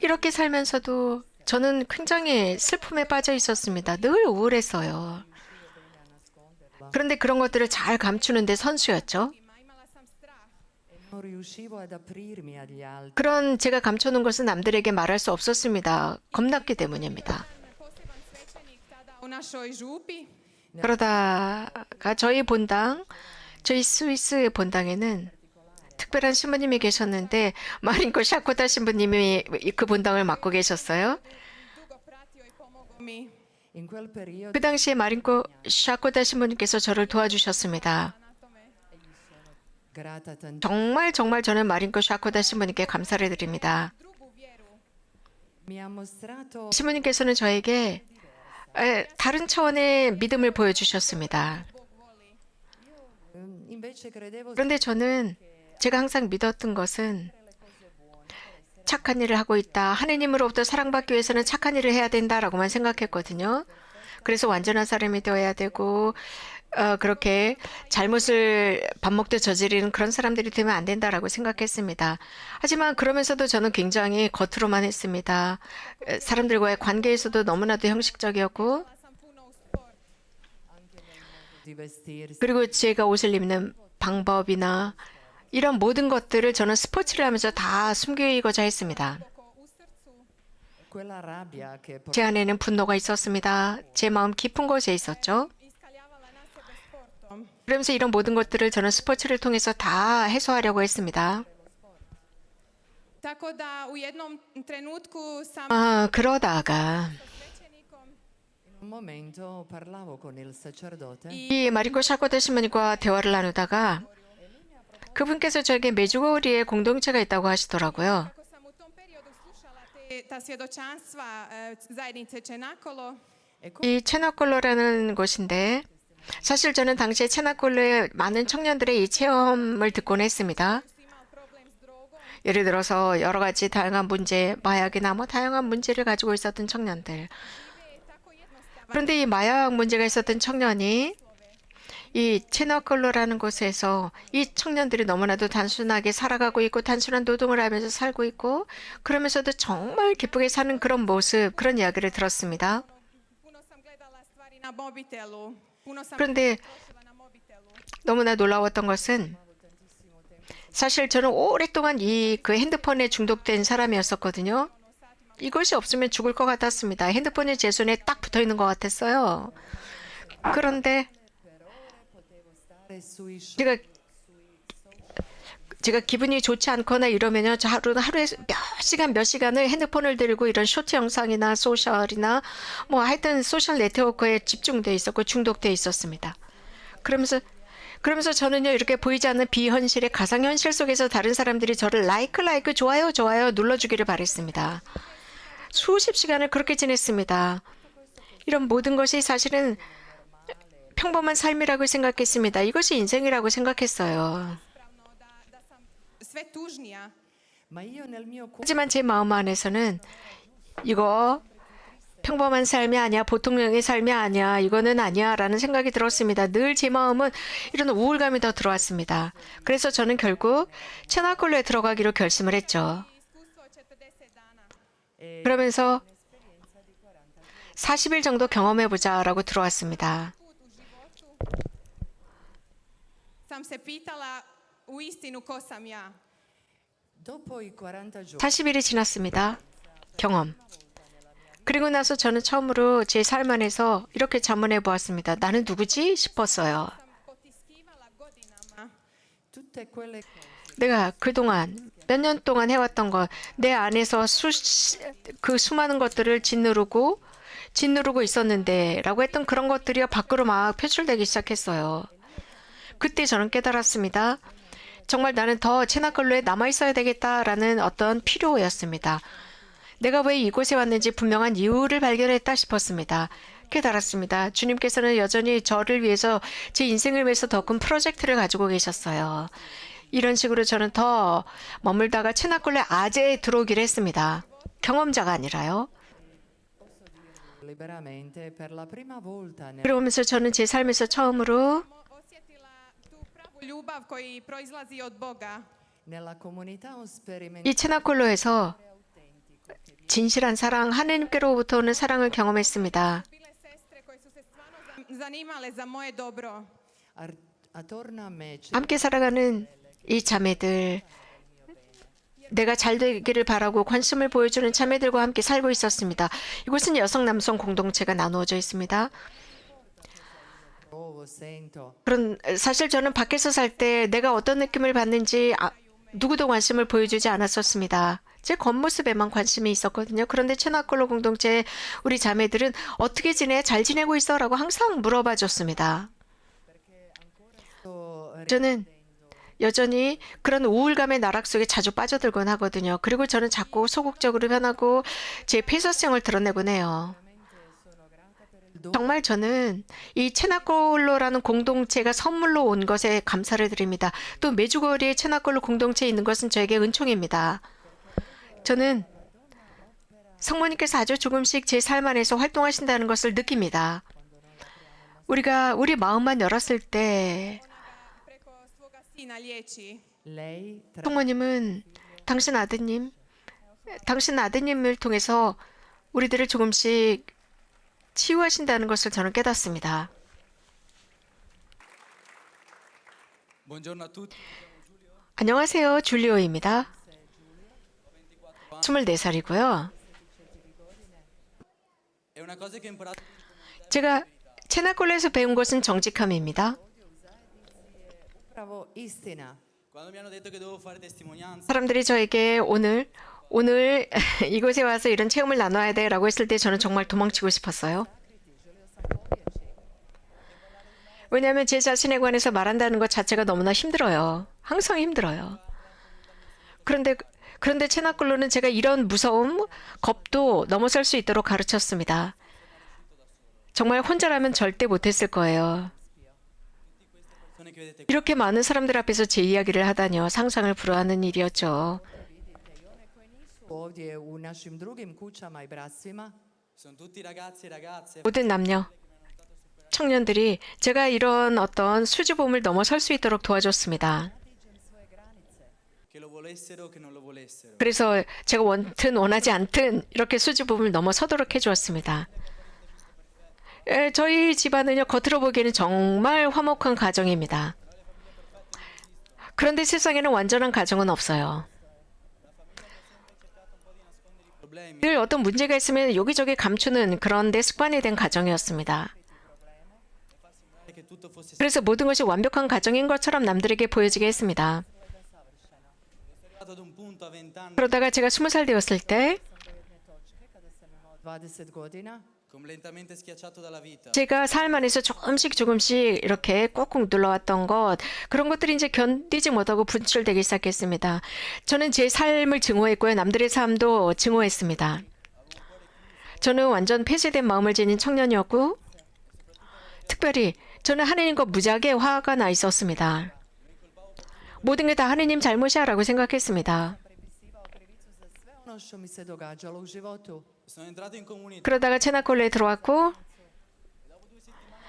이렇게 살면서도 저는 굉장히 슬픔에 빠져 있었습니다. 늘 우울했어요. 그런데 그런 것들을 잘 감추는데 선수였죠. Imala sam strah. non riuscivo ad aprirmi agli altri 그런 제가 감춰놓은 것은 남들에게 말할 수 없었습니다. 겁났기 때문입니다. Poseban svećenik tada u našoj župi. 그러다가 저희 스위스 본당에는 특별한 신부님이 계셨는데 마린코 샤코타 신부님이 그 본당을 맡고 계셨어요. Dugo pratio i pomogao mi. in quel periodo 그 당시에 마린코 샤코타 신부님께서 저를 도와주셨습니다. Na tome. grata tantissimo 정말 저는 마린코 샤코타 신부님께 감사를 드립니다. Drugu vjeru. mi ha mostrato 신부님께서는 저에게 다른 차원의 믿음을 보여주셨습니다. Bog voli. invece credevo 그런데 저는 제가 항상 믿었던 것은 착한 일을 하고 있다. 하느님으로부터 사랑받기 위해서는 착한 일을 해야 된다라고만 생각했거든요. 그래서 완전한 사람이 되어야 되고 그렇게 잘못을 밥 먹듯 저지르는 그런 사람들이 되면 안 된다라고 생각했습니다. 하지만 그러면서도 저는 굉장히 겉으로만 했습니다. 사람들과의 관계에서도 너무나도 형식적이었고 Imala sam puno u sport. di vestirsi 그리고 제가 옷을 입는 방법이나 이런 모든 것들을 저는 스포츠를 하면서 다 숨기고자 했습니다. Duboko u srcu. quella rabbia che 제 안에는 분노가 있었습니다. 제 마음 깊은 곳에 있었죠. Iskaljavala na sebe sportom. 그러면서 이런 모든 것들을 저는 스포츠를 통해서 다 해소하려고 했습니다. Tako da u jednom trenutku sam 그러다가 svećenikom in un momento parlavo con il sacerdote 이 마리코 샤코타 신부님과 대화를 나누다가 그분께서 저에게 메주거리에 공동체가 있다고 하시더라고요. kako sam u tom periodu slušala ta svjedočanstva zajednice Čenakolo. 이 체나콜로라는 곳인데 사실 저는 당시에 체나콜로의 많은 청년들의 이 체험을 듣곤 했습니다. Su imali 예를 들어서 여러 가지 다양한 문제, 마약이나 뭐 다양한 문제를 가지고 있었던 청년들. 그런데 이 마약 문제가 있었던 청년이 이 체나콜로라는 곳에서 이 청년들이 너무나도 단순하게 살아가고 있고 단순한 노동을 하면서 살고 있고 그러면서도 정말 기쁘게 사는 그런 모습, 그런 이야기를 들었습니다. Puno sam gledala stvari na mobitelu. Puno sam 그런데 trošila na mobitelu. 너무나 놀라웠던 것은 사실 저는 오랫동안 그 핸드폰에 중독된 사람이었었거든요. 이것이 없으면 죽을 것 같았습니다. 핸드폰이 제 손에 딱 붙어 있는 것 같았어요. 그런데 제가 기분이 좋지 않거나 이러면요, 저 하루에 몇 시간을 핸드폰을 들고 이런 쇼트 영상이나 소셜이나 뭐 하여튼 소셜 네트워크에 집중돼 있었고 중독돼 있었습니다. 그러면서 저는요, 이렇게 보이지 않는 비현실의 가상현실 속에서 다른 사람들이 저를 라이크 좋아요 눌러주기를 바랬습니다. 수십 시간을 그렇게 지냈습니다. 이런 모든 것이 사실은 평범한 삶이라고 생각했습니다. 이것이 인생이라고 생각했어요. Sve tužnija. 하지만 제 마음 안에서는 이거 평범한 삶이 아니야, 보통령의 삶이 아니야, 이거는 아니야 라는 생각이 들었습니다. 늘 제 마음은 이런 우울감이 더 들어왔습니다. 그래서 저는 결국 체나콜로에 들어가기로 결심을 했죠. 그러면서 40일 정도 경험해보자라고 들어왔습니다. Sam se pitala uistinu ko sam ja. 40일이 지났습니다. 경험. 그리고 나서 저는 처음으로 제 삶 안에서 이렇게 자문해 보았습니다. 나는 누구지? 싶었어요. Potiskivala godinama. 내가 그동안 몇 년 동안 해왔던 것, 내 안에서 그 수많은 것들을 짓누르고 있었는데 라고 했던 그런 것들이 밖으로 막 표출되기 시작했어요. 그때 저는 깨달았습니다. 정말 나는 더 체나콜로에 남아있어야 되겠다라는 어떤 필요였습니다. 내가 왜 이곳에 왔는지 분명한 이유를 발견했다 싶었습니다. 깨달았습니다. 주님께서는 여전히 저를 위해서, 제 인생을 위해서 더 큰 프로젝트를 가지고 계셨어요. 이런 식으로 저는 더 머물다가 체나콜로에 아재에 들어오기로 했습니다. 경험자가 아니라요. 그러면서 저는 제 삶에서 처음으로 Osjetila tu pravu ljubav koji proizlazi od Boga. 이 체나콜로에서 진실한 사랑, 하나님께로부터 오는 사랑을 경험했습니다. Bile sestre koje su se stvarno zanimale za moje dobro. 함께 살아가는 이 자매들, 내가 잘 되기를 바라고 관심을 보여주는 자매들과 함께 살고 있었습니다. 이곳은 여성, 남성 공동체가 나누어져 있습니다. 그런 사실 저는 밖에서 살 때 내가 어떤 느낌을 받는지 누구도 관심을 보여주지 않았었습니다. 제 겉모습에만 관심이 있었거든요. 그런데 체나콜로 공동체 우리 자매들은 어떻게 지내? 잘 지내고 있어? 라고 항상 물어봐 줬습니다. 저는 여전히 그런 우울감의 나락 속에 자주 빠져들곤 하거든요. 그리고 저는 자꾸 소극적으로 변하고 제 폐쇄성을 드러내곤 해요. 정말 저는 이 체나콜로라는 공동체가 선물로 온 것에 감사를 드립니다. 또 메주거리에 체나콜로 공동체에 있는 것은 저에게 은총입니다. 저는 성모님께서 아주 조금씩 제 삶 안에서 활동하신다는 것을 느낍니다. 우리가 우리 마음만 열었을 때 Preko svoga sina liječi. 성모님은 당신 아드님을 통해서 우리들을 조금씩 치유하신다는 것을 저는 깨닫습니다. Buongiorno a tutti. 안녕하세요. 줄리오입니다. 24살이고요. È una cosa che ho imparato. 제가 체나콜로에서 배운 것은 정직함입니다. Quando mi hanno detto che dovevo fare testimonianza, 사람들이 저에게 오늘 이곳에 와서 이런 체험을 나눠야 돼라고 했을 때 저는 정말 도망치고 싶었어요. 왜냐하면 제 자신에 관해서 말한다는 것 자체가 너무나 힘들어요. 항상 힘들어요. 그런데 체나콜로는 제가 이런 무서움, 겁도 넘어설 수 있도록 가르쳤습니다. 정말 혼자라면 절대 못했을 거예요. persone che vedete 이렇게 많은 사람들 앞에서 제 이야기를 하다니요. 상상을 불허하는 일이었죠. ovdje u našim drugim kućama i bratstvima, sono tutti ragazzi e ragazze 모든 남녀, 청년들이 제가 이런 어떤 수줍음을 넘어설 수 있도록 도와줬습니다. che lo volessero o che non lo volessero. 그래서 제가 원튼 원하지 않든 이렇게 수줍음을 넘어서도록 해주었습니다. 저희 집안은요, 겉으로 보기에는 정말 화목한 가정입니다. 그런데 세상에는 완전한 가정은 없어요. Problemi 늘 어떤 문제가 있으면 여기저기 감추는 그런 데 습관이 된 가정이었습니다. che tutto fosse 그래서 모든 것이 완벽한 가정인 것처럼 남들에게 보여지게 했습니다. arrivato ad un punto a 20 anni 그러다가 제가 20살 되었을 때 20 godina, completamente schiacciato dalla vita. 제가 삶 안에서 조금씩 이렇게 꾹꾹 눌러왔던 것, 그런 것들이 이제 견디지 못하고 분출되기 시작했습니다. 저는 제 삶을 증오했고요. 남들의 삶도 증오했습니다. 저는 완전 폐쇄된 마음을 지닌 청년이었고, 특별히 저는 하나님과 무지하게 화가 나 있었습니다. 모든 게 다 하나님 잘못이야라고 생각했습니다. ono što mi se događalo u životu. Sono entrato in comunità, 그러다가 체나콜레에 들어왔고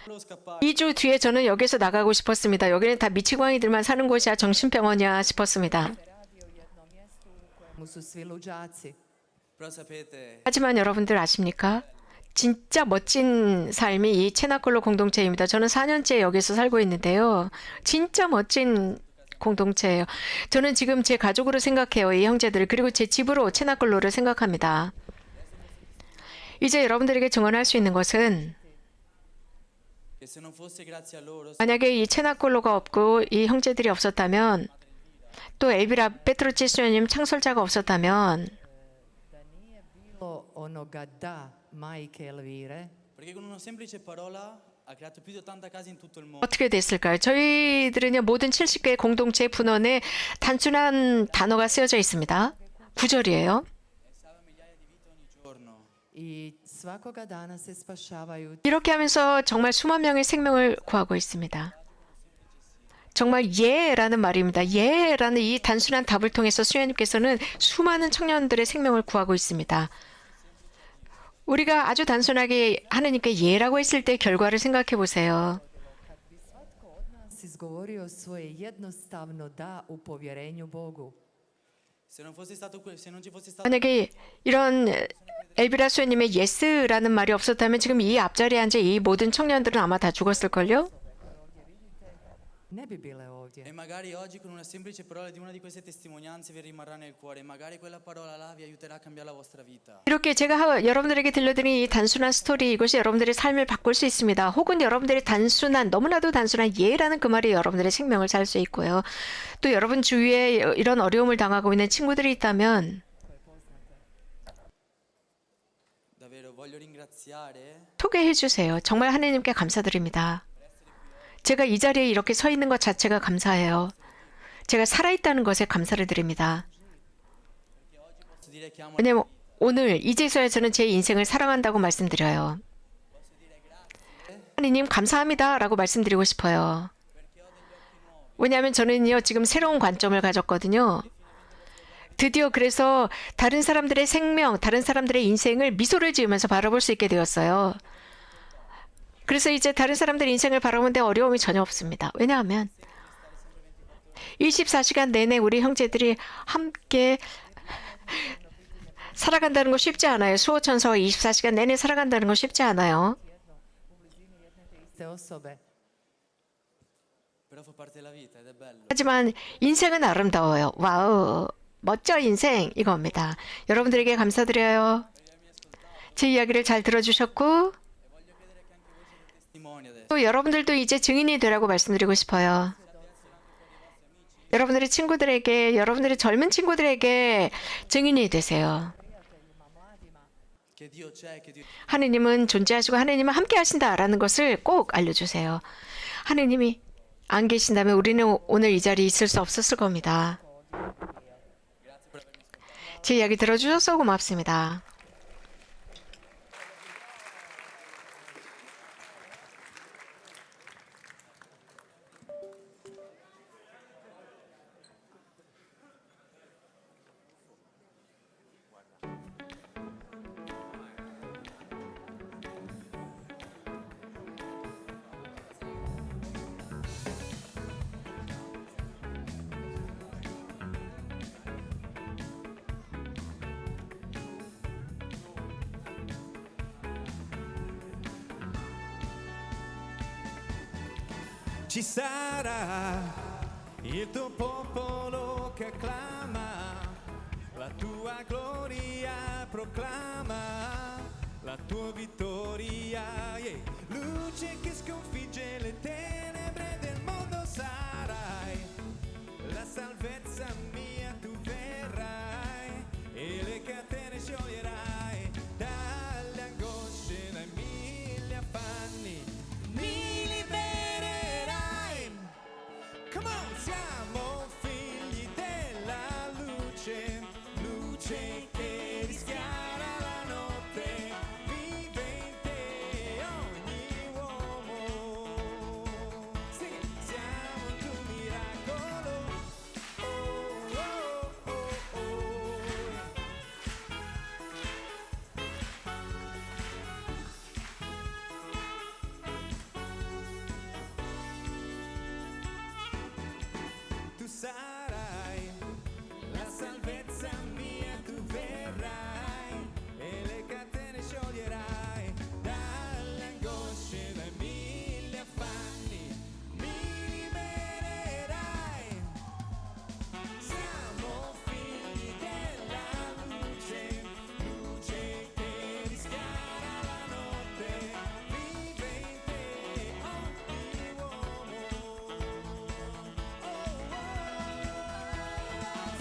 volevo scappare. 2주 뒤에 저는 여기서 나가고 싶었습니다. 여기는 다 미치광이들만 사는 곳이야, 정신병원이야 싶었습니다. Mu su svi luđaci. Però sapete, 하지만 여러분들 아십니까? 진짜 멋진 삶이 이 체나콜로 공동체입니다. 저는 4년째 여기서 살고 있는데요. 진짜 멋진 공동체예요. 저는 지금 제 가족으로 생각해요. 이 형제들을. 그리고 제 집으로 체나콜로를 생각합니다. 이제 여러분들에게 증언할 수 있는 것은 che se non fosse grazie a loro, 만약에 이 체나콜로가 없고 이 형제들이 없었다면, 또 엘비라 페트로치 수녀님 창설자가 없었다면, Bilo onoga da majke Elvire, perché con una semplice parola ha creato più di 80 case in tutto il mondo. 어떻게 됐을까요? 저희들은요, 모든 70개의 공동체 분원에 단순한 단어가 쓰여져 있습니다. 구절이에요. Giorno. i svakoga dana se spašavaju. 이렇게 하면서 정말 수만 명의 생명을 구하고 있습니다. 정말 예라는 말입니다. 예라는 이 단순한 답을 통해서 수녀님께서는 수많은 청년들의 생명을 구하고 있습니다. 우리가 아주 단순하게 하나님께 예라고 했을 때 결과를 생각해 보세요. Si izgovorio svoje jednostavno da u povjerenju Bogu. Se non ci fosse stato 만약에 이런 엘비라 수녀님의 예스라는 말이 없었다면 지금 이 앞자리에 앉아 이 모든 청년들은 아마 다 죽었을걸요? Ne bi bile ovdje. e magari oggi con una semplice parola di una di queste testimonianze vi rimarrà nel cuore, e magari quella parola là vi aiuterà a cambiare la vostra vita. 이렇게 제가 여러분들에게 들려드린 이 단순한 스토리, 이것이 여러분들의 삶을 바꿀 수 있습니다. 혹은 여러분들의 단순한, 너무나도 단순한 예라는 그 말이 여러분들의 생명을 살 수 있고요. 또 여러분 주위에 이런 어려움을 당하고 있는 친구들이 있다면 Davvero voglio ringraziare 소개해 주세요. 정말 하나님께 감사드립니다. 제가 이 자리에 이렇게 서 있는 것 자체가 감사해요. 제가 살아있다는 것에 감사를 드립니다. posso dire che amo 왜냐면 오늘 이제서야 저는 제 인생을 사랑한다고 말씀드려요. 하나님 감사합니다 라고 말씀드리고 싶어요. 왜냐하면 저는요, 지금 새로운 관점을 가졌거든요. 드디어 그래서 다른 사람들의 생명, 다른 사람들의 인생을 미소를 지으면서 바라볼 수 있게 되었어요. 그래서 이제 다른 사람들의 인생을 바라보는데 어려움이 전혀 없습니다. 왜냐하면 24시간 내내 우리 형제들이 함께 살아간다는 거 쉽지 않아요. 수호천사와 24시간 내내 살아간다는 거 쉽지 않아요. Te osobe. però fa parte della vita ed è bello. 하지만 인생은 아름다워요. 와우, 멋져 인생 이겁니다. 여러분들에게 감사드려요. 제 이야기를 잘 들어주셨고 Testimoni adesso. 또 여러분들도 이제 증인이 되라고 말씀드리고 싶어요. 여러분들의 친구들에게, 여러분들의 젊은 친구들에게 증인이 되세요. Che Dio c'è, che Dio 하느님은 존재하시고 하느님은 함께 하신다라는 것을 꼭 알려주세요. 하느님이 안 계신다면 우리는 오늘 이 자리에 있을 수 없었을 겁니다. 제 이야기 들어주셔서 고맙습니다. ci sarà il tuo popolo che acclama, la tua gloria proclama, la tua vittoria, yeah. Luce che sconfigge le tenebre del mondo sarai, la salvezza mia tu verrai e le catene scioglierai, dalle angosce, dai mille affanni mi libererai. Come on, siamo figli della luce, luce che rischiara la notte, vive in te ogni uomo. Sì, siamo il tuo miracolo. Oh, oh, oh, oh. Tu sarai la salvezza mia, tu verrai e le catene scioglierai, dalle angosce, dai mille affanni mi libererai. Siamo figli della luce, luce che rischiara la notte, vive in te ogni uomo.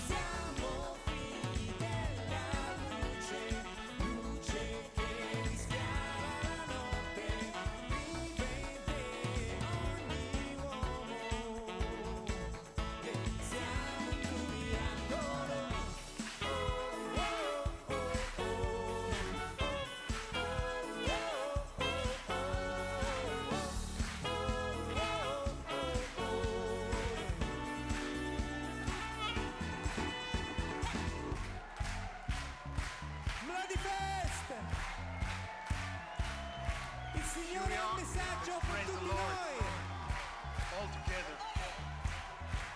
Siamo figli della luce, luce che rischiara la notte, vive in te ogni uomo. Siamo il tuo miracolo. Bloody Fest! Il Signore ha un messaggio per tutti noi. All together.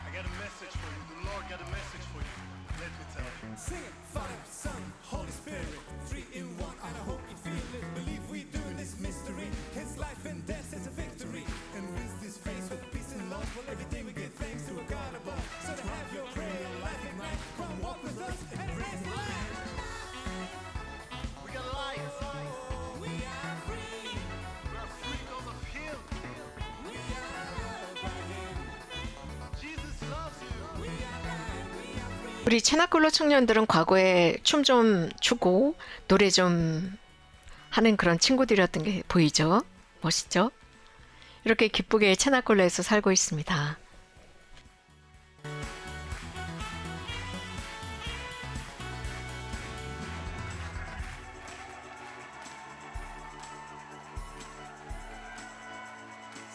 I got a message for you. The Lord got a message for you. Let me tell you. Sing it, Father, Son, Holy Spirit, 3 in 1, and I hope you feel it. Believe we do this mystery. His life and death is a victory, and wins this face with peace and love. Well, every day we give thanks to a God above. So to have your prayer life ignite, come walk with us and praise the Lord. We got light. We are free. We are free because of Him. We are loved by Him. Jesus loves you. We are light. We are free. 우리 체나콜로 청년들은 과거에 춤 좀 추고 노래 좀 하는 그런 친구들이었던 게 보이죠? 멋있죠? 이렇게 기쁘게 체나콜로에서 살고 있습니다.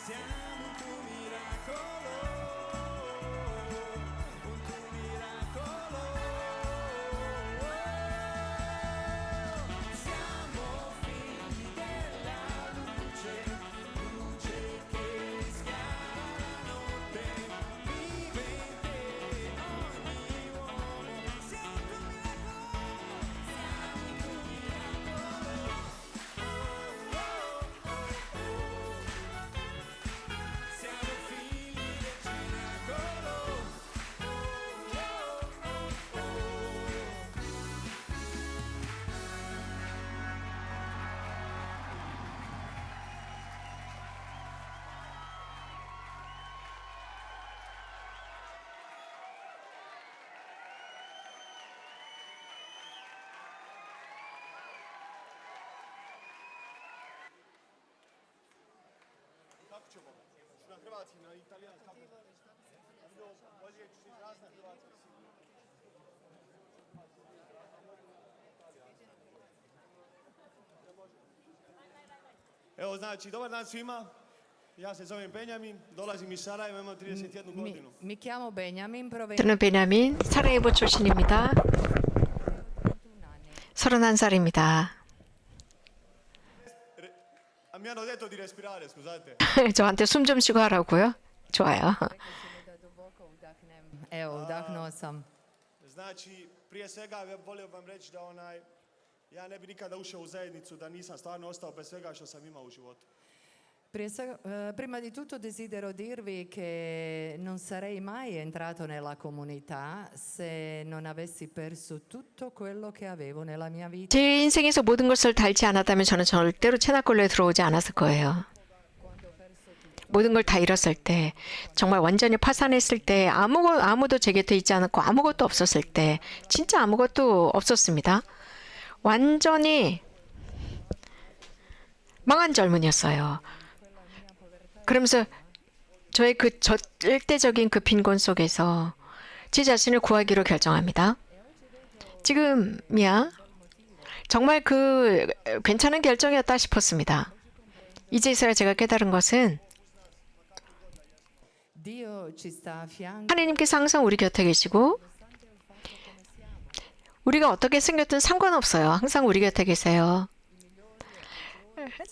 Siamo un tuo miracolo, un tuo miracolo. Siamo figli della luce, luce che rischiara la notte, vive in te ogni uomo. Siamo un tuo miracolo, siamo un tuo miracolo. Siamo figli del cenacolo. Kako ćemo? Na hrvatski, na italijanski. Bolje ću se izraziti na hrvatski. Evo, znači, dobar dan svima. Ja se zovem Benjamin, dolazim iz Sarajeva, imam 31 godinu. Mi chiamo Benjamin, provengo 저는 베냐민 사라예보 출신입니다. 31살입니다. A mi hanno detto di respirare, scusate. 저한테 숨 좀 쉬고 하라고요? 좋아요. da duboko udahnem. Evo, udahnuo sam. Znači, prije svega volio vam reći da ja ne bi nikada ušao u zajednicu da nisam stvarno ostao bez svega što sam imao u životu. Prima di tutto desidero dirvi che non sarei mai entrato nella comunità se non avessi perso tutto quello che avevo nella mia vita. 제 인생에서 모든 것을 달지 않았다면 저는 절대로 체납골로에 들어오지 않았을 거예요. 모든 걸 다 잃었을 때, 정말 완전히 파산했을 때, 아무도 제 곁에 있지 않았고 아무것도 없었을 때, 진짜 아무것도 없었습니다. 완전히 망한 젊은이였어요. 그러면서 저의 그 절대적인 그 빈곤 속에서 제 자신을 구하기로 결정합니다. 지금이야 정말 그 괜찮은 결정이었다 싶었습니다. 이제서야 제가 깨달은 것은 Dio ci sta a fianco 하나님께서 항상 우리 곁에 계시고 우리가 어떻게 생겼든 상관없어요. 항상 우리 곁에 계세요.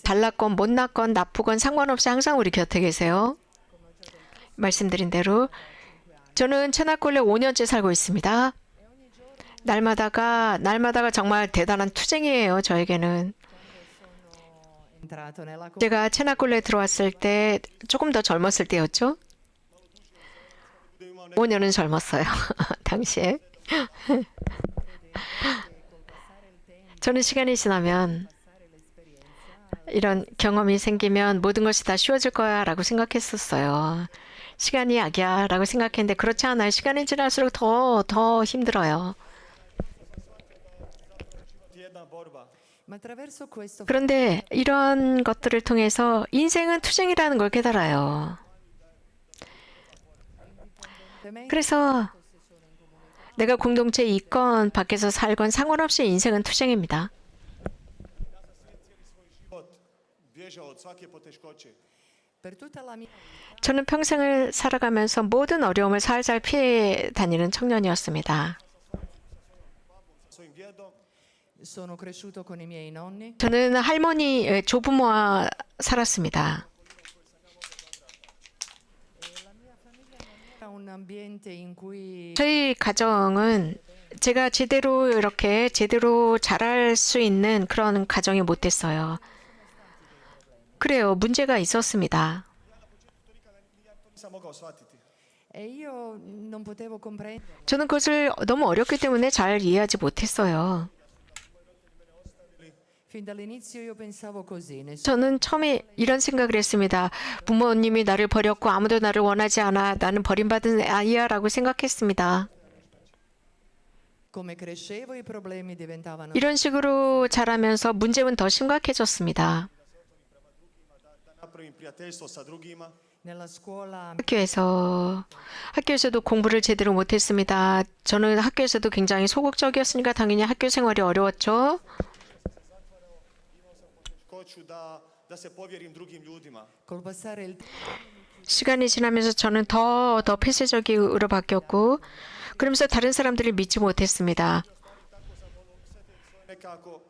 달랐건 못났건 나쁘건 상관없이 항상 우리 곁에 계세요. 말씀드린 대로 저는 체납골에 5년째 살고 있습니다. 날마다가 정말 대단한 투쟁이에요. 저에게는. entrato nella 제가 체납골에 들어왔을 때 조금 더 젊었을 때였죠. 5년은 젊었어요. 당시에. 저는 시간이 지나면 이런 경험이 생기면 모든 것이 다 쉬워질 거야 라고 생각했었어요. 시간이 약이야 라고 생각했는데 그렇지 않아요. 시간이 지날수록 더 힘들어요. Jedna borba. Ma attraverso questo 그런데 이런 것들을 통해서 인생은 투쟁이라는 걸 깨달아요. 그래서 내가 공동체에 있건 밖에서 살건 상관없이 인생은 투쟁입니다. Život bježao od svake poteškoće. per tutta la mia 저는 평생을 살아가면서 모든 어려움을 살살 피해 다니는 청년이었습니다. Svojim djedom, sono cresciuto con i miei nonni. 저는 할머니, 조부모와 살았습니다. Era un ambiente in cui 저희 가정은 제가 제대로 자랄 수 있는 그런 가정이 못 됐어요. 그래요. 문제가 있었습니다. nisam mogao shvatiti. e io non potevo comprendere 저는 그것을 너무 어렵기 때문에 잘 이해하지 못했어요. fin dall'inizio io pensavo così, 저는 처음에 이런 생각을 했습니다. 부모님이 나를 버렸고 아무도 나를 원하지 않아. 나는 버림받은 아이야 라고 생각했습니다. come crescevo i problemi diventavano 이런 식으로 자라면서 문제는 더 심각해졌습니다. Da napravim prijateljstvo sa drugima. nella scuola. 학교에서도 공부를 제대로 못했습니다. 저는 학교에서도 굉장히 소극적이었으니까 당연히 학교 생활이 어려웠죠. Hoću da se povjerim drugim ljudima. Col passare il 시간이 지나면서 저는 더 폐쇄적으로 바뀌었고 그러면서 다른 사람들을 믿지 못했습니다. Nekako,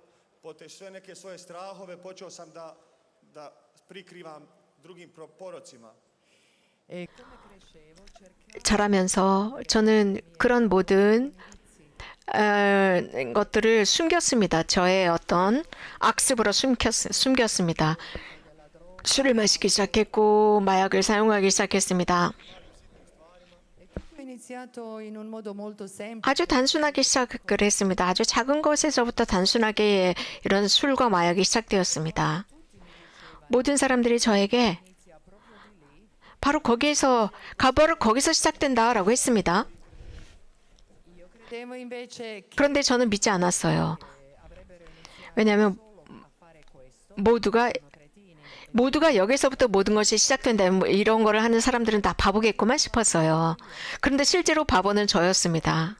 sve neke svoje strahove počeo sam da prikrivam drugim porocima. e 자라면서 저는 그런 모든 것들을 숨겼습니다. 저의 어떤 악습으로 숨겼습니다. 술을 마시기 시작했고 마약을 사용하기 시작했습니다. ho iniziato in un modo molto semplice. 아주 단순하게 시작을 했습니다. 아주 작은 것에서부터 단순하게 이런 술과 마약이 시작되었습니다. 모든 사람들이 저에게 바로 거기서 시작된다라고 했습니다. Credevo invece che 그런데 저는 믿지 않았어요. 왜냐하면 모두가 여기서부터 모든 것이 시작된다면 뭐 이런 거를 하는 사람들은 다 바보겠구만 싶었어요. 그런데 실제로 바보는 저였습니다.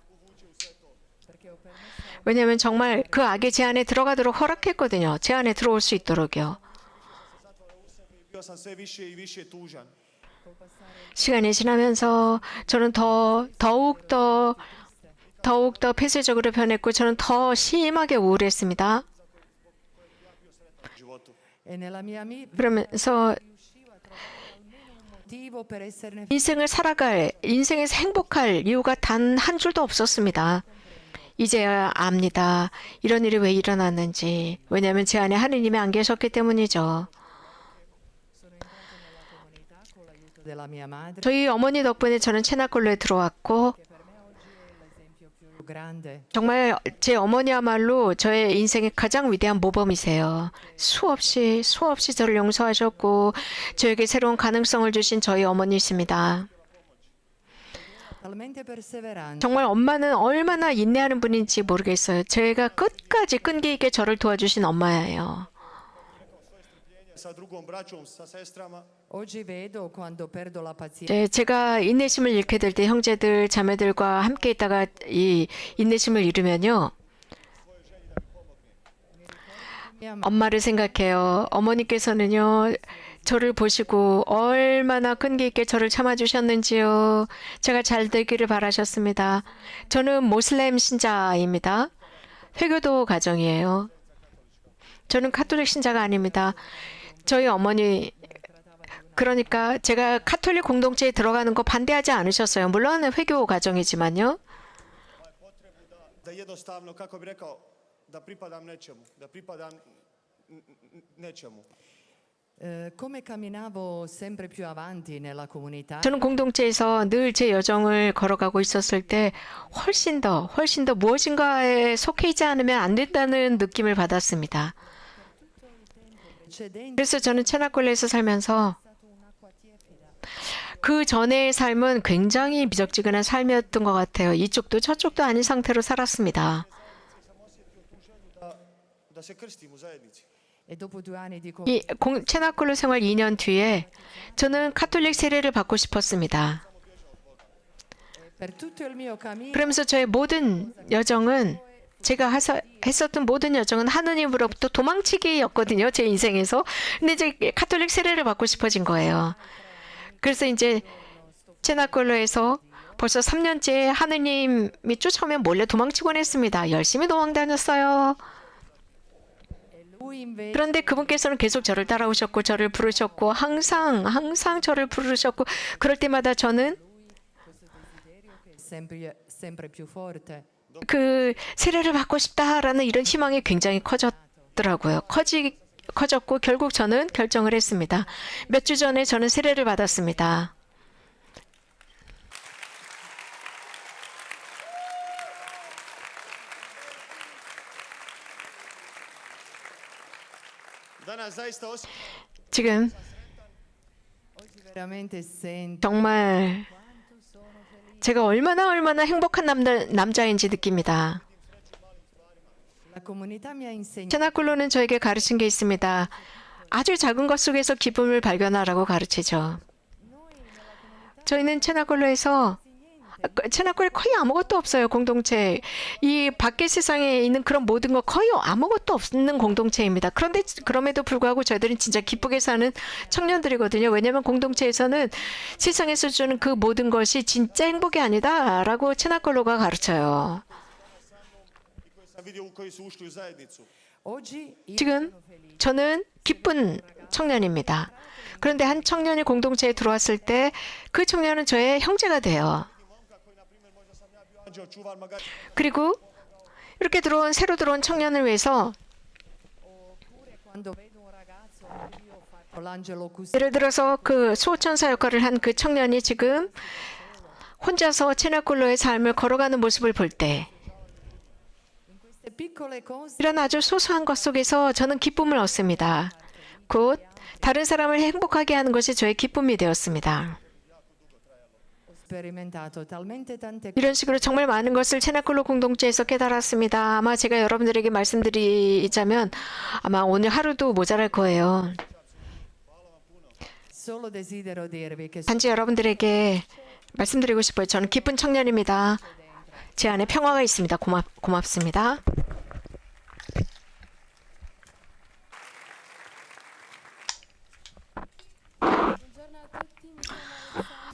왜냐하면 정말 그 악의 제 안에 들어가도록 허락했거든요. 제 안에 들어올 수 있도록요. Bio sam sve više i više tužan. 시간이 지나면서 저는 더욱더 폐쇄적으로 변했고 저는 더 심하게 우울했습니다. životu. e nella mia 그러면서 motivo per esserne 인생에서 행복할 이유가 단 한 줄도 없었습니다. 이제야 압니다. 이런 일이 왜 일어났는지. 왜냐하면 제 안에 하느님이 안 계셨기 때문이죠. della mia madre, 저희 어머니 덕분에 저는 체나콜로에 들어왔고 più grande. 정말 제 어머니야말로 저의 인생의 가장 위대한 모범이세요. 수없이 저를 용서하셨고 저에게 새로운 가능성을 주신 저희 어머니이십니다. Talmente perseverante 정말 엄마는 얼마나 인내하는 분인지 모르겠어요. 제가 끝까지 끈기 있게 저를 도와주신 엄마예요. Sa drugom braćom, sa sestrama. oggi vedo quando perdo la pazienza 네, 제가 인내심을 잃게 될 때 형제들, 자매들과 함께 있다가 이 인내심을 잃으면요. 엄마를 생각해요. 어머니께서는요. 저를 보시고 얼마나 끈기 있게 저를 참아주셨는지요. 제가 잘 되기를 바라셨습니다. 저는 모슬렘 신자입니다. 회교도 가정이에요. 저는 카톨릭 신자가 아닙니다. 저희 어머니 그러니까 제가 카톨릭 공동체에 들어가는 거 반대하지 않으셨어요. 물론 회교 가정이지만요. Da jednostavno, kako bi rekao, da pripadam nečemu, da pripadam nečemu. come camminavo sempre più avanti nella comunità 저는 공동체에서 늘 제 여정을 걸어가고 있었을 때 훨씬 더 무엇인가에 속해 있지 않으면 안 된다는 느낌을 받았습니다. precedente 그래서 저는 체나콜레에서 살면서 그 전의 삶은 굉장히 미적지근한 삶이었던 것 같아요. 이쪽도 저쪽도 아닌 상태로 살았습니다. Da se krstim u zajednici. e dopo 2 anni di 이 체나콜로 생활 2년 뒤에 저는 카톨릭 세례를 받고 싶었습니다. per tutto il mio cammino 그러면서 저의 모든 여정은 제가 했었던 모든 여정은 하느님으로부터 도망치기였거든요. 제 인생에서. 근데 이제 카톨릭 세례를 받고 싶어진 거예요. 그래서 이제 체나콜로에서 벌써 3년째 하느님이 쫓아오면 몰래 도망치곤 했습니다. 열심히 도망 다녔어요. lui invece 그런데 그분께서는 계속 저를 따라오셨고 저를 부르셨고 항상 저를 부르셨고 그럴 때마다 저는 sempre più forte 그 세례를 받고 싶다라는 이런 희망이 굉장히 커졌더라고요. 커졌고 결국 저는 결정을 했습니다. 몇 주 전에 저는 세례를 받았습니다. Danas zaista 지금 veramente sento 정말 제가 얼마나 행복한 남자인지 느낍니다. la comunità mi ha insegnato 체나콜로는 저에게 가르친 게 있습니다. 아주 작은 것 속에서 기쁨을 발견하라고 가르치죠. 저희는 체나콜로에 거의 아무것도 없어요. 공동체. 이 밖의 세상에 있는 그런 모든 거 거의 아무것도 없는 공동체입니다. 그런데 그럼에도 불구하고 저희들은 진짜 기쁘게 사는 청년들이거든요. 왜냐하면 공동체에서는 세상에서 주는 그 모든 것이 진짜 행복이 아니다라고 체나콜로가 가르쳐요. sam vidio koji su ušli u zajednicu. oggi io 지금 저는 기쁜 청년입니다. 그런데 한 청년이 공동체에 들어왔을 때 그 청년은 저의 형제가 돼요. Anđeo čuvar magazi. 그리고 이렇게 새로 들어온 청년을 위해서 quando vedo un ragazzo io ho fatto l'angelo custode 예를 들어서 그 수호천사 역할을 한 그 청년이 지금 혼자서 체나콜로의 삶을 걸어가는 모습을 볼 때 queste piccole cose 이런 아주 소소한 것 속에서 저는 기쁨을 얻습니다. 곧 다른 사람을 행복하게 하는 것이 저의 기쁨이 되었습니다. ho sperimentato talmente tante 이런 식으로 정말 많은 것을 체나콜로 공동체에서 깨달았습니다. 아마 제가 여러분들에게 말씀드리자면 아마 오늘 하루도 모자랄 거예요. solo desidero dirvi che 단지 여러분들에게 말씀드리고 싶어요. 저는 기쁜 청년입니다. 제 안에 평화가 있습니다. 고맙습니다.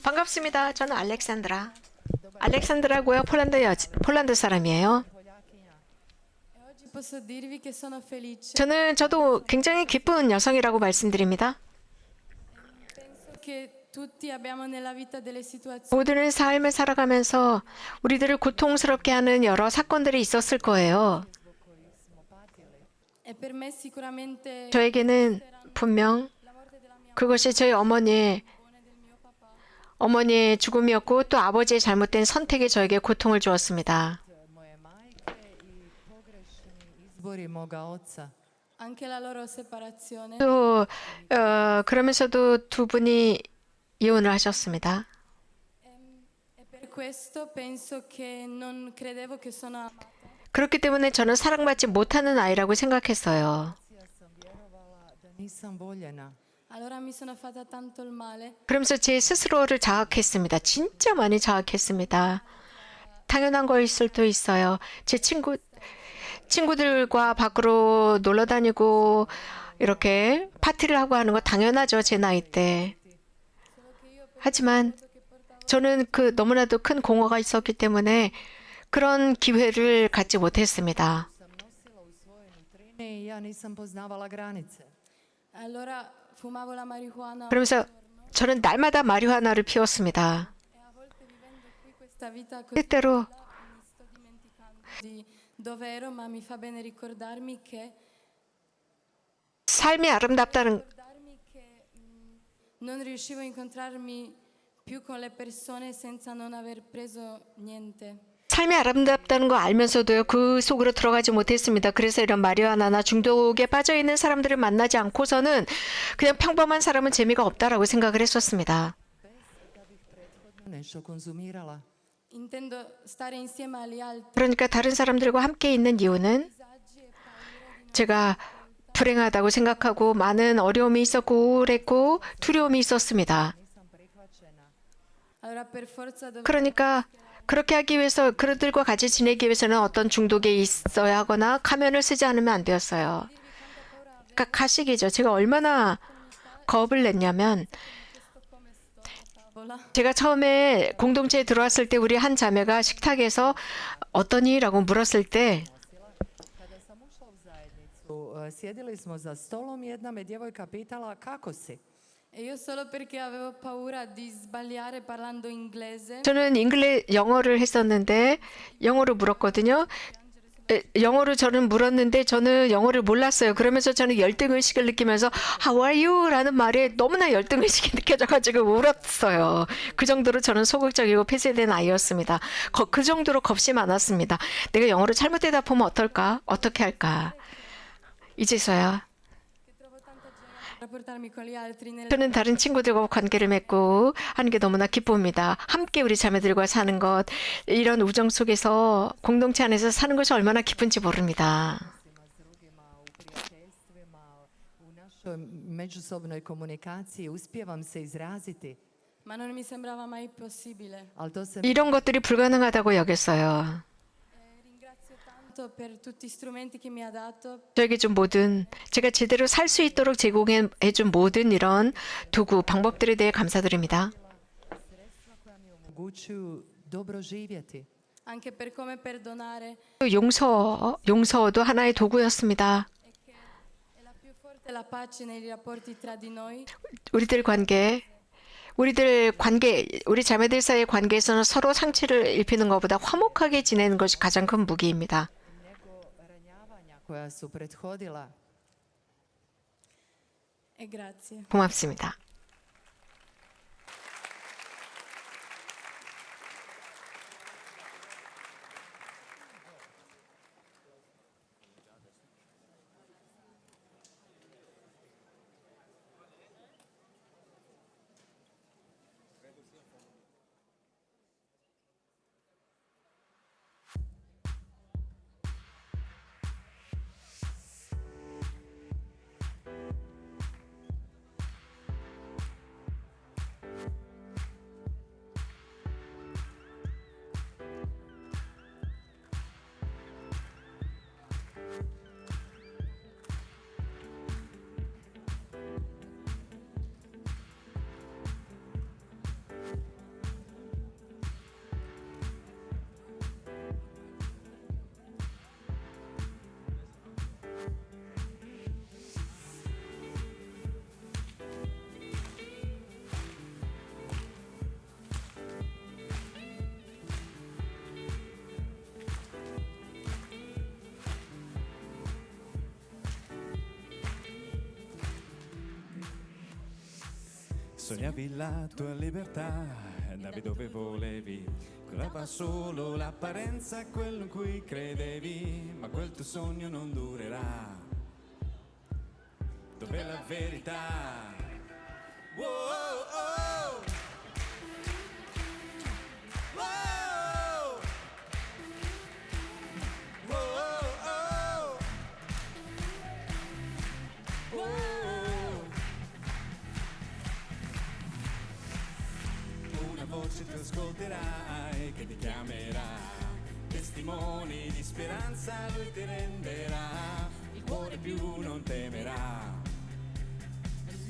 반갑습니다. 저는 알렉산드라고요. 폴란드 사람이에요. Posso dirvi che sono felice. 저도 굉장히 기쁜 여성이라고 말씀드립니다. Penso che tutti abbiamo nella vita delle situazioni 모두는 삶을 살아가면서 우리들을 고통스럽게 하는 여러 사건들이 있었을 거예요. e per me sicuramente 저에게는 분명 그것이 저희 어머니의 어머니의 죽음이었고 또 아버지의 잘못된 선택이 저에게 고통을 주었습니다. moje majke i pogrešni izbori moga oca. Anche la loro separazione 또 그러면서도 두 분이 이혼을 하셨습니다. e per questo penso che non credevo che sono amata. 그렇기 때문에 저는 사랑받지 못하는 아이라고 생각했어요. Sam vjerovala da nisam voljena. Allora mi sono fatta tanto il male. 그러면서 제 스스로를 자학했습니다. 진짜 많이 자학했습니다. 당연한 거일 수도 있어요. 제 친구들과 밖으로 놀러 다니고 이렇게 파티를 하고 하는 거 당연하죠. 제 나이 때. 하지만 저는 그 너무나도 큰 공허가 있었기 때문에 그런 기회를 갖지 못했습니다. Sam nosila u svojoj nutrini i ja nisam poznavala granice. Allora fumavo la marijuana 그러면서 저는 날마다 마리화나를 피웠습니다. e a volte vivendo qui questa vita così 때때로 mi sto dimenticando di dove ero, ma mi fa bene ricordarmi che 삶이 아름답다는 non riuscivo a incontrarmi più con le persone senza non aver preso niente. 삶이 아름답다는 거 알면서도요, 그 속으로 들어가지 못했습니다. 그래서 이런 마리화나나 중독에 빠져 있는 사람들을 만나지 않고서는 그냥 평범한 사람은 재미가 없다라고 생각을 했었습니다. Nešto konzumirala. Intendo stare insieme agli altri. 그러니까 다른 사람들과 함께 있는 이유는 제가 불행하다고 생각하고 많은 어려움이 있었고 우울했고 두려움이 있었습니다. Allora per forza dovevo 그러니까 그렇게 하기 위해서 그들과 같이 지내기 위해서는 어떤 중독에 있어야 하거나 가면을 쓰지 않으면 안 되었어요. 그러니까 가식이죠. 제가 얼마나 겁을 냈냐면 tavola. 제가 처음에 공동체에 들어왔을 때 우리 한 자매가 식탁에서 어떠니? 라고 물었을 때 Kada sam ušla u zajednicu, sjedili smo za stolom i jedna me djevojka pitala kako si. E io solo perché avevo paura di sbagliare parlando inglese. 저는 영어를 했었는데 영어로 물었거든요. 영어로 저는 물었는데 저는 영어를 몰랐어요. 그러면서 저는 열등의식을 느끼면서 How are you? 라는 말에 너무나 열등의식이 느껴져가지고 울었어요. 그 정도로 저는 소극적이고 폐쇄된 아이였습니다. 그 정도로 겁이 많았습니다. 내가 영어를 잘못 대답하면 어떨까? 어떻게 할까? 이제서야 Rapportarmi con gli altri nella 저는 다른 친구들과 관계를 맺고 하는 게 너무나 기쁩니다. 함께 우리 자매들과 사는 것, 이런 우정 속에서 공동체 안에서 사는 것이 얼마나 기쁜지 모릅니다. S drugima, u prijateljstvima, u našoj međusobnoj komunikaciji uspijevam se izraziti. ma non mi sembrava mai possibile. Ali to se 이런 것들이 불가능하다고 여겼어요. Ringrazio tanto per tutti gli strumenti che mi ha dato. 저에게 준 모든, 제가 제대로 살 수 있도록 제공해 준 모든 이런 도구, 방법들에 대해 감사드립니다. omogućuju dobro živjeti. Anche per come perdonare 또 용서도 하나의 도구였습니다. è la più forte la pace nei rapporti tra di noi. 우리 자매들 사이의 관계에서는 서로 상처를 입히는 것보다 화목하게 지내는 것이 가장 큰 무기입니다. Nego ranjavanja koja su prethodila. E grazie. 고맙습니다. Sognavi la tua libertà, andavi dove volevi, colava solo l'apparenza, quello in cui credevi, ma quel tuo sogno non durerà. Dov'è la verità? Wow, oh. Wow. Wow, oh. Wow. Una voce ti ascolterai che ti chiamerà, testimoni di speranza lui ti renderà, il cuore più non temerà,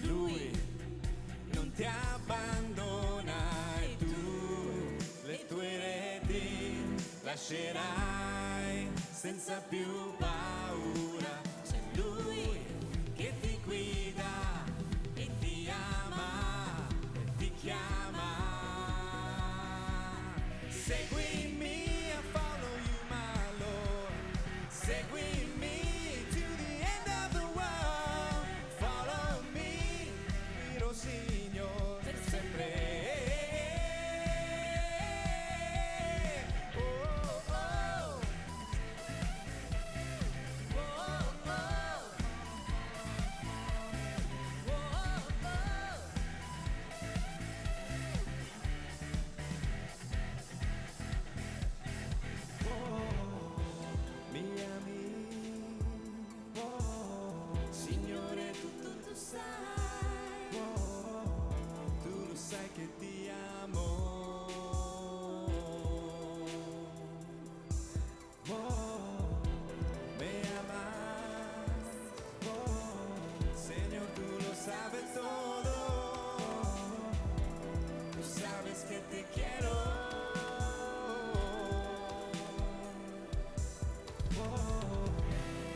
lui non ti abbandona e tu le tue reti lascerai senza più paura. C'è lui che ti guida e ti ama e ti chiama. Seguimi, I follow you my Lord. Seguimi to the end of the world. Follow me, guido Signore per sempre. Oh, oh, oh. Oh, oh, oh. Mi ami, Signore, tu sai, tu lo sai che ti amo. Me amas, Señor, tú lo sabes todo, tú sabes que te quiero.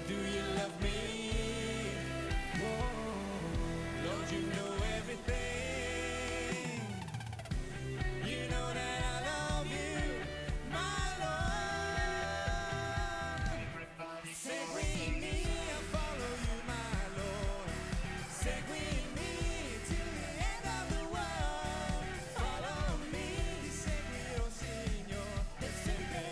Do you love me? Lord, you know everything. You know that I love you, my Lord. Seguimi, I follow you, my Lord. Seguimi to the end of the world. Follow me, ti seguirò, Signore, per sempre.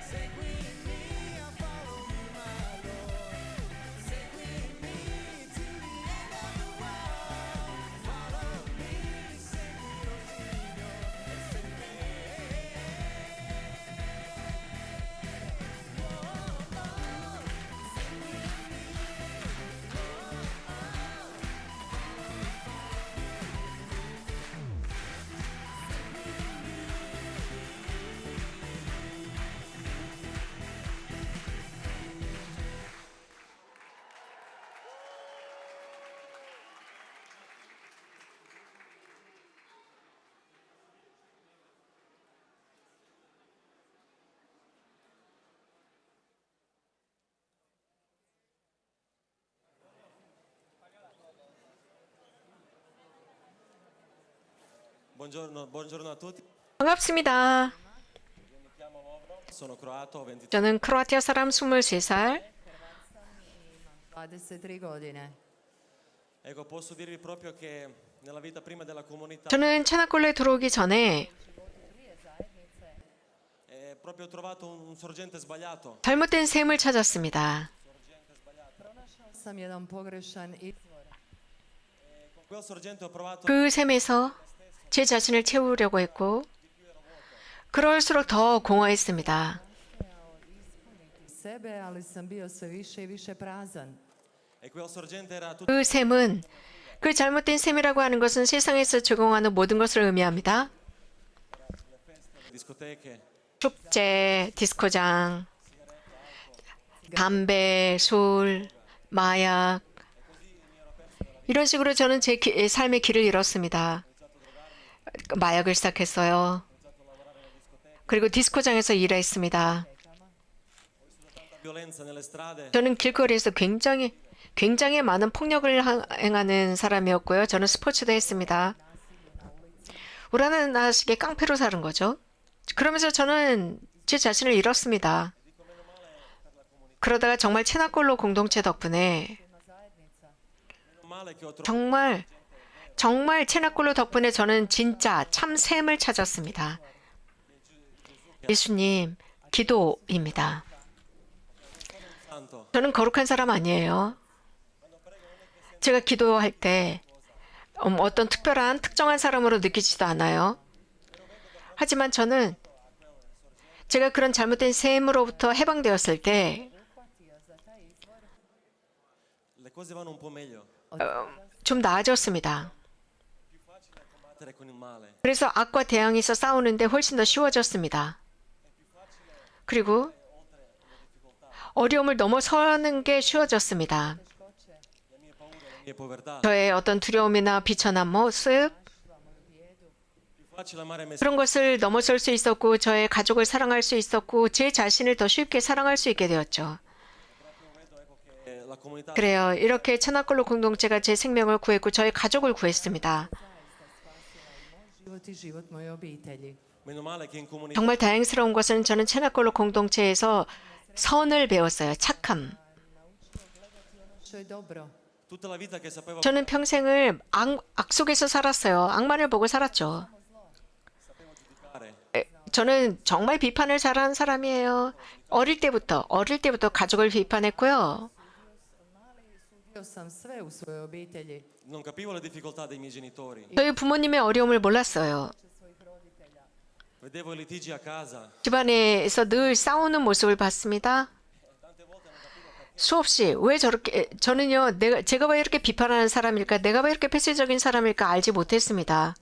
Seguimi, I follow you, my Lord. Seguimi to the end of the world. Follow me, ti seguirò, Signore, per sempre. Buongiorno a tutti. 반갑습니다. Sono croato, ho 23 저는 크로아티아 사람 23살. Adesso Trigodine. Ecco, posso dirvi proprio che nella vita prima della comunità 저는 체나골에 들어오기 전에 proprio ho trovato un sorgente sbagliato. 잘못된 셈을 찾았습니다. Sam jedan pogrešan izvor. Con quel sorgente ho provato 그 셈에서 제 자신을 채우려고 했고 그럴수록 더 공허했습니다. Sebe, ali sam bio sve više i više prazan. e quel sorgente era tutto 그 셈은 그 잘못된 셈이라고 하는 것은 세상에서 적용하는 모든 것을 의미합니다. discoteche, 축제, 디스코장, 담배, 술, 마약 이런 식으로 저는 제 삶의 길을 잃었습니다. 마약을 시작했어요. 그리고 디스코장에서 일했습니다. violenza nelle strade. 저는 길거리에서 굉장히 많은 폭력을 행하는 사람이었고요. 저는 스포츠도 했습니다. 우라나식의 깡패로 사는 거죠. 그러면서 저는 제 자신을 잃었습니다. 그러다가 정말 체나골로 공동체 덕분에 male che ho trovato 정말 체나콜로 덕분에 저는 진짜 참 샘을 찾았습니다. 예수님, 기도입니다. santo. 저는 거룩한 사람 아니에요. 제가 기도할 때 어떤 특정한 사람으로 느끼지도 않아요. 하지만 저는 제가 그런 잘못된 샘으로부터 해방되었을 때 Le cose vanno un po' meglio. 좀 나아졌습니다. Combattere con il male. 그래서 악과 대항해서 싸우는데 훨씬 더 쉬워졌습니다. 그리고 어려움을 넘어서는 게 쉬워졌습니다. Mie povertà. 저의 어떤 두려움이나 비천한 모습, Più facile amare me 그런 것을 넘어설 수 있었고 저의 가족을 사랑할 수 있었고 제 자신을 더 쉽게 사랑할 수 있게 되었죠. stesso. La comunità 그래요. 이렇게 천하골로 공동체가 제 생명을 구했고 저의 가족을 구했습니다. Život i život moje obitelji. meno male che in comunità 정말 다행스러운 것은 저는 천하골로 공동체에서 선을 배웠어요. 착함. Što je dobro. tutta la vita che sapevo 저는 평생을 악 속에서 살았어요. 악만을 보고 살았죠. giudicare. 저는 정말 비판을 잘하는 사람이에요. 어릴 때부터 가족을 비판했고요. Sudio sam sve u svojoj obitelji. Non capivo le difficoltà dei miei genitori. 저희 부모님의 어려움을 몰랐어요. Vedevo i litigi a casa. 집안에서 늘 싸우는 모습을 봤습니다. 수없이 왜 저렇게 저는요 제가 왜 이렇게 비판하는 사람일까, 내가 왜 이렇게 폐쇄적인 사람일까 알지 못했습니다.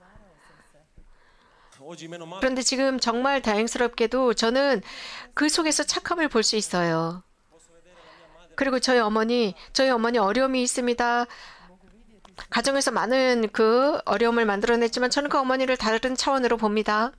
Oggi meno male 그런데 지금 정말 다행스럽게도 저는 그 속에서 착함을 볼 수 있어요. 그리고 저희 어머니 어려움이 있습니다. 가정에서 많은 그 어려움을 만들어냈지만 저는 그 어머니를 다른 차원으로 봅니다.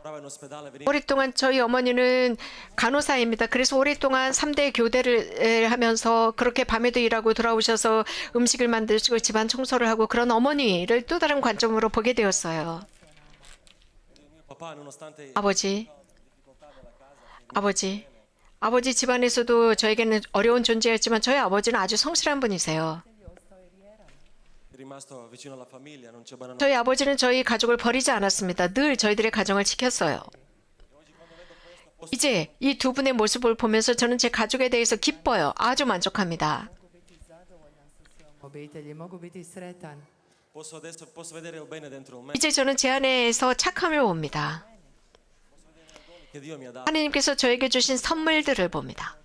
lavorava in ospedale, veniva 오랫동안 저희 어머니는 간호사입니다. 그래서 오랫동안 3대 교대를 하면서 그렇게 밤에도 일하고 돌아오셔서 음식을 만드시고 집안 청소를 하고 그런 어머니를 또 다른 관점으로 보게 되었어요. mio papà nonostante 아버지 집안에서도 저에게는 어려운 존재였지만 저희 아버지는 아주 성실한 분이세요. è rimasto vicino alla famiglia, non ci abbandonò. 저희 아버지는 저희 가족을 버리지 않았습니다. 늘 저희들의 가정을 지켰어요. 이제 이 두 분의 모습을 보면서 저는 제 가족에 대해서 기뻐요. 아주 만족합니다. Obitelji mogu biti sretan. Posso vedere il bene dentro me 이제 저는 제 안에서 착함을 봅니다. che Dio mi ha dato. 하나님께서 저에게 주신 선물들을 봅니다.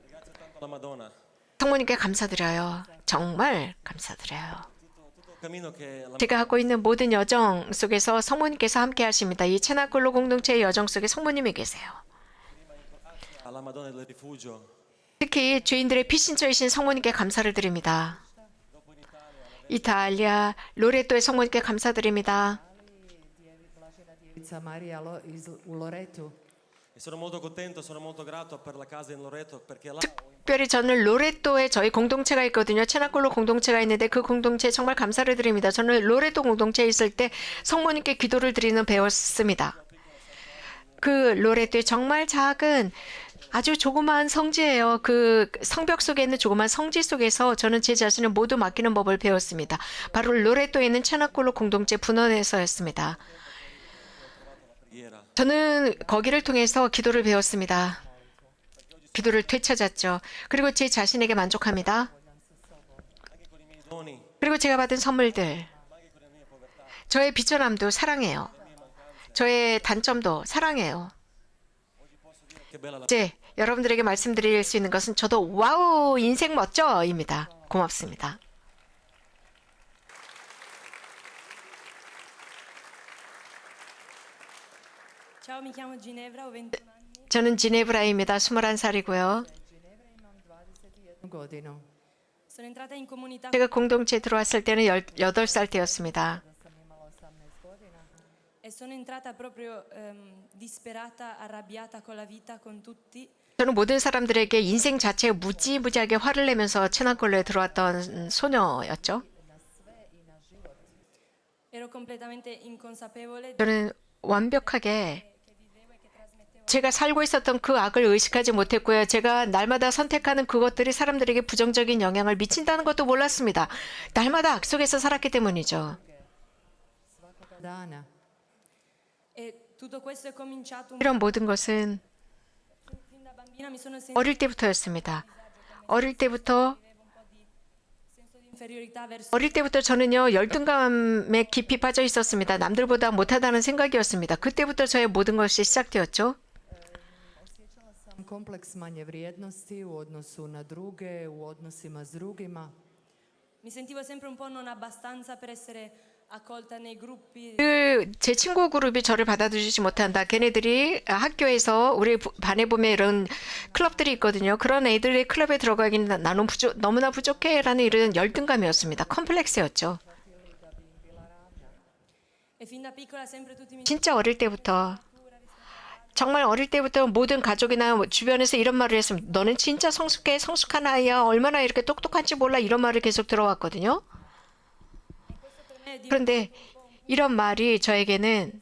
Grazie tanto alla Madonna. 성모님께 감사드려요. 정말 감사드려요. Tutto il cammino che la 제가 하고 있는 모든 여정 속에서 성모님께서 함께 하십니다. 이 체나골로 공동체의 여정 속에 성모님이 계세요. alla Madonna del Rifugio. 특히 죄인들의 피신처이신 성모님께 감사를 드립니다. 이탈리아 로레토의 성모님께 감사드립니다. Djevica Marija u Loretu. E sono molto contento, sono molto grato per la casa in Loreto perché là 특별히 저는 로레토에 저희 공동체가 있거든요. 체나골로 공동체가 있는데 그 공동체에 정말 감사를 드립니다. 저는 로레토 공동체에 있을 때 성모님께 기도를 드리는 배웠습니다. 그 로레토의 정말 작은 아주 조그마한 성지예요. 그 성벽 속에 있는 조그마한 성지 속에서 저는 제 자신을 모두 맡기는 법을 배웠습니다. 바로 로레토에 있는 체나골로 공동체 분원에서였습니다. preghiera. 저는 거기를 통해서 기도를 배웠습니다. 기도를 되찾았죠. 그리고 제 자신에게 만족합니다. Doni, 그리고 제가 받은 선물들, 저의 비천함도 사랑해요. 저의 단점도 사랑해요. che bella la 이제 여러분들에게 말씀드릴 수 있는 것은 저도 와우 인생 멋져입니다. 고맙습니다. Ciao, mi chiamo Ginevra, ho 21 anni. 저는 지네브라입니다. 21살이고요. godinu. Sono entrata in comunità 제가 공동체에 들어왔을 때는 18살 때였습니다. e sono entrata proprio disperata, arrabbiata con la vita, con tutti. 저는 모든 사람들에게 인생 자체에 무지무지하게 화를 내면서 체나골로에 들어왔던 소녀였죠. Ero completamente inconsapevole 저는 완벽하게 che vivevo e che trasmettevo 제가 살고 있었던 그 악을 의식하지 못했고요. 제가 날마다 선택하는 그것들이 사람들에게 부정적인 영향을 미친다는 것도 몰랐습니다. 날마다 악 속에서 살았기 때문이죠. dana. E tutto questo è cominciato un 이런 모든 것은 fin da bambina mi sono sentita 어릴 때부터였습니다. 어릴 때부터 senso di inferiorità verso 어릴 때부터 저는요 열등감에 깊이 빠져 있었습니다. 남들보다 못하다는 생각이었습니다. 그때부터 저의 모든 것이 시작되었죠. Sam kompleks manje vrijednosti u odnosu na druge, u odnosima s drugima. mi sentivo sempre un po' non abbastanza per essere accolta nei gruppi. 제 친구 그룹이 저를 받아주지 못한다. 걔네들이 학교에서 우리 반에 보면 이런 클럽들이 있거든요. 그런 애들의 클럽에 들어가기는 나는 너무나 부족해라는 이런 열등감이었습니다. 컴플렉스였죠. E fin da piccola sempre tutti mi 진짜 어릴 때부터 정말 어릴 때부터 모든 가족이나 주변에서 이런 말을 했습니다. 너는 진짜 성숙해, 성숙한 아이야. 얼마나 이렇게 똑똑한지 몰라. 이런 말을 계속 들어왔거든요. 그런데 이런 말이 저에게는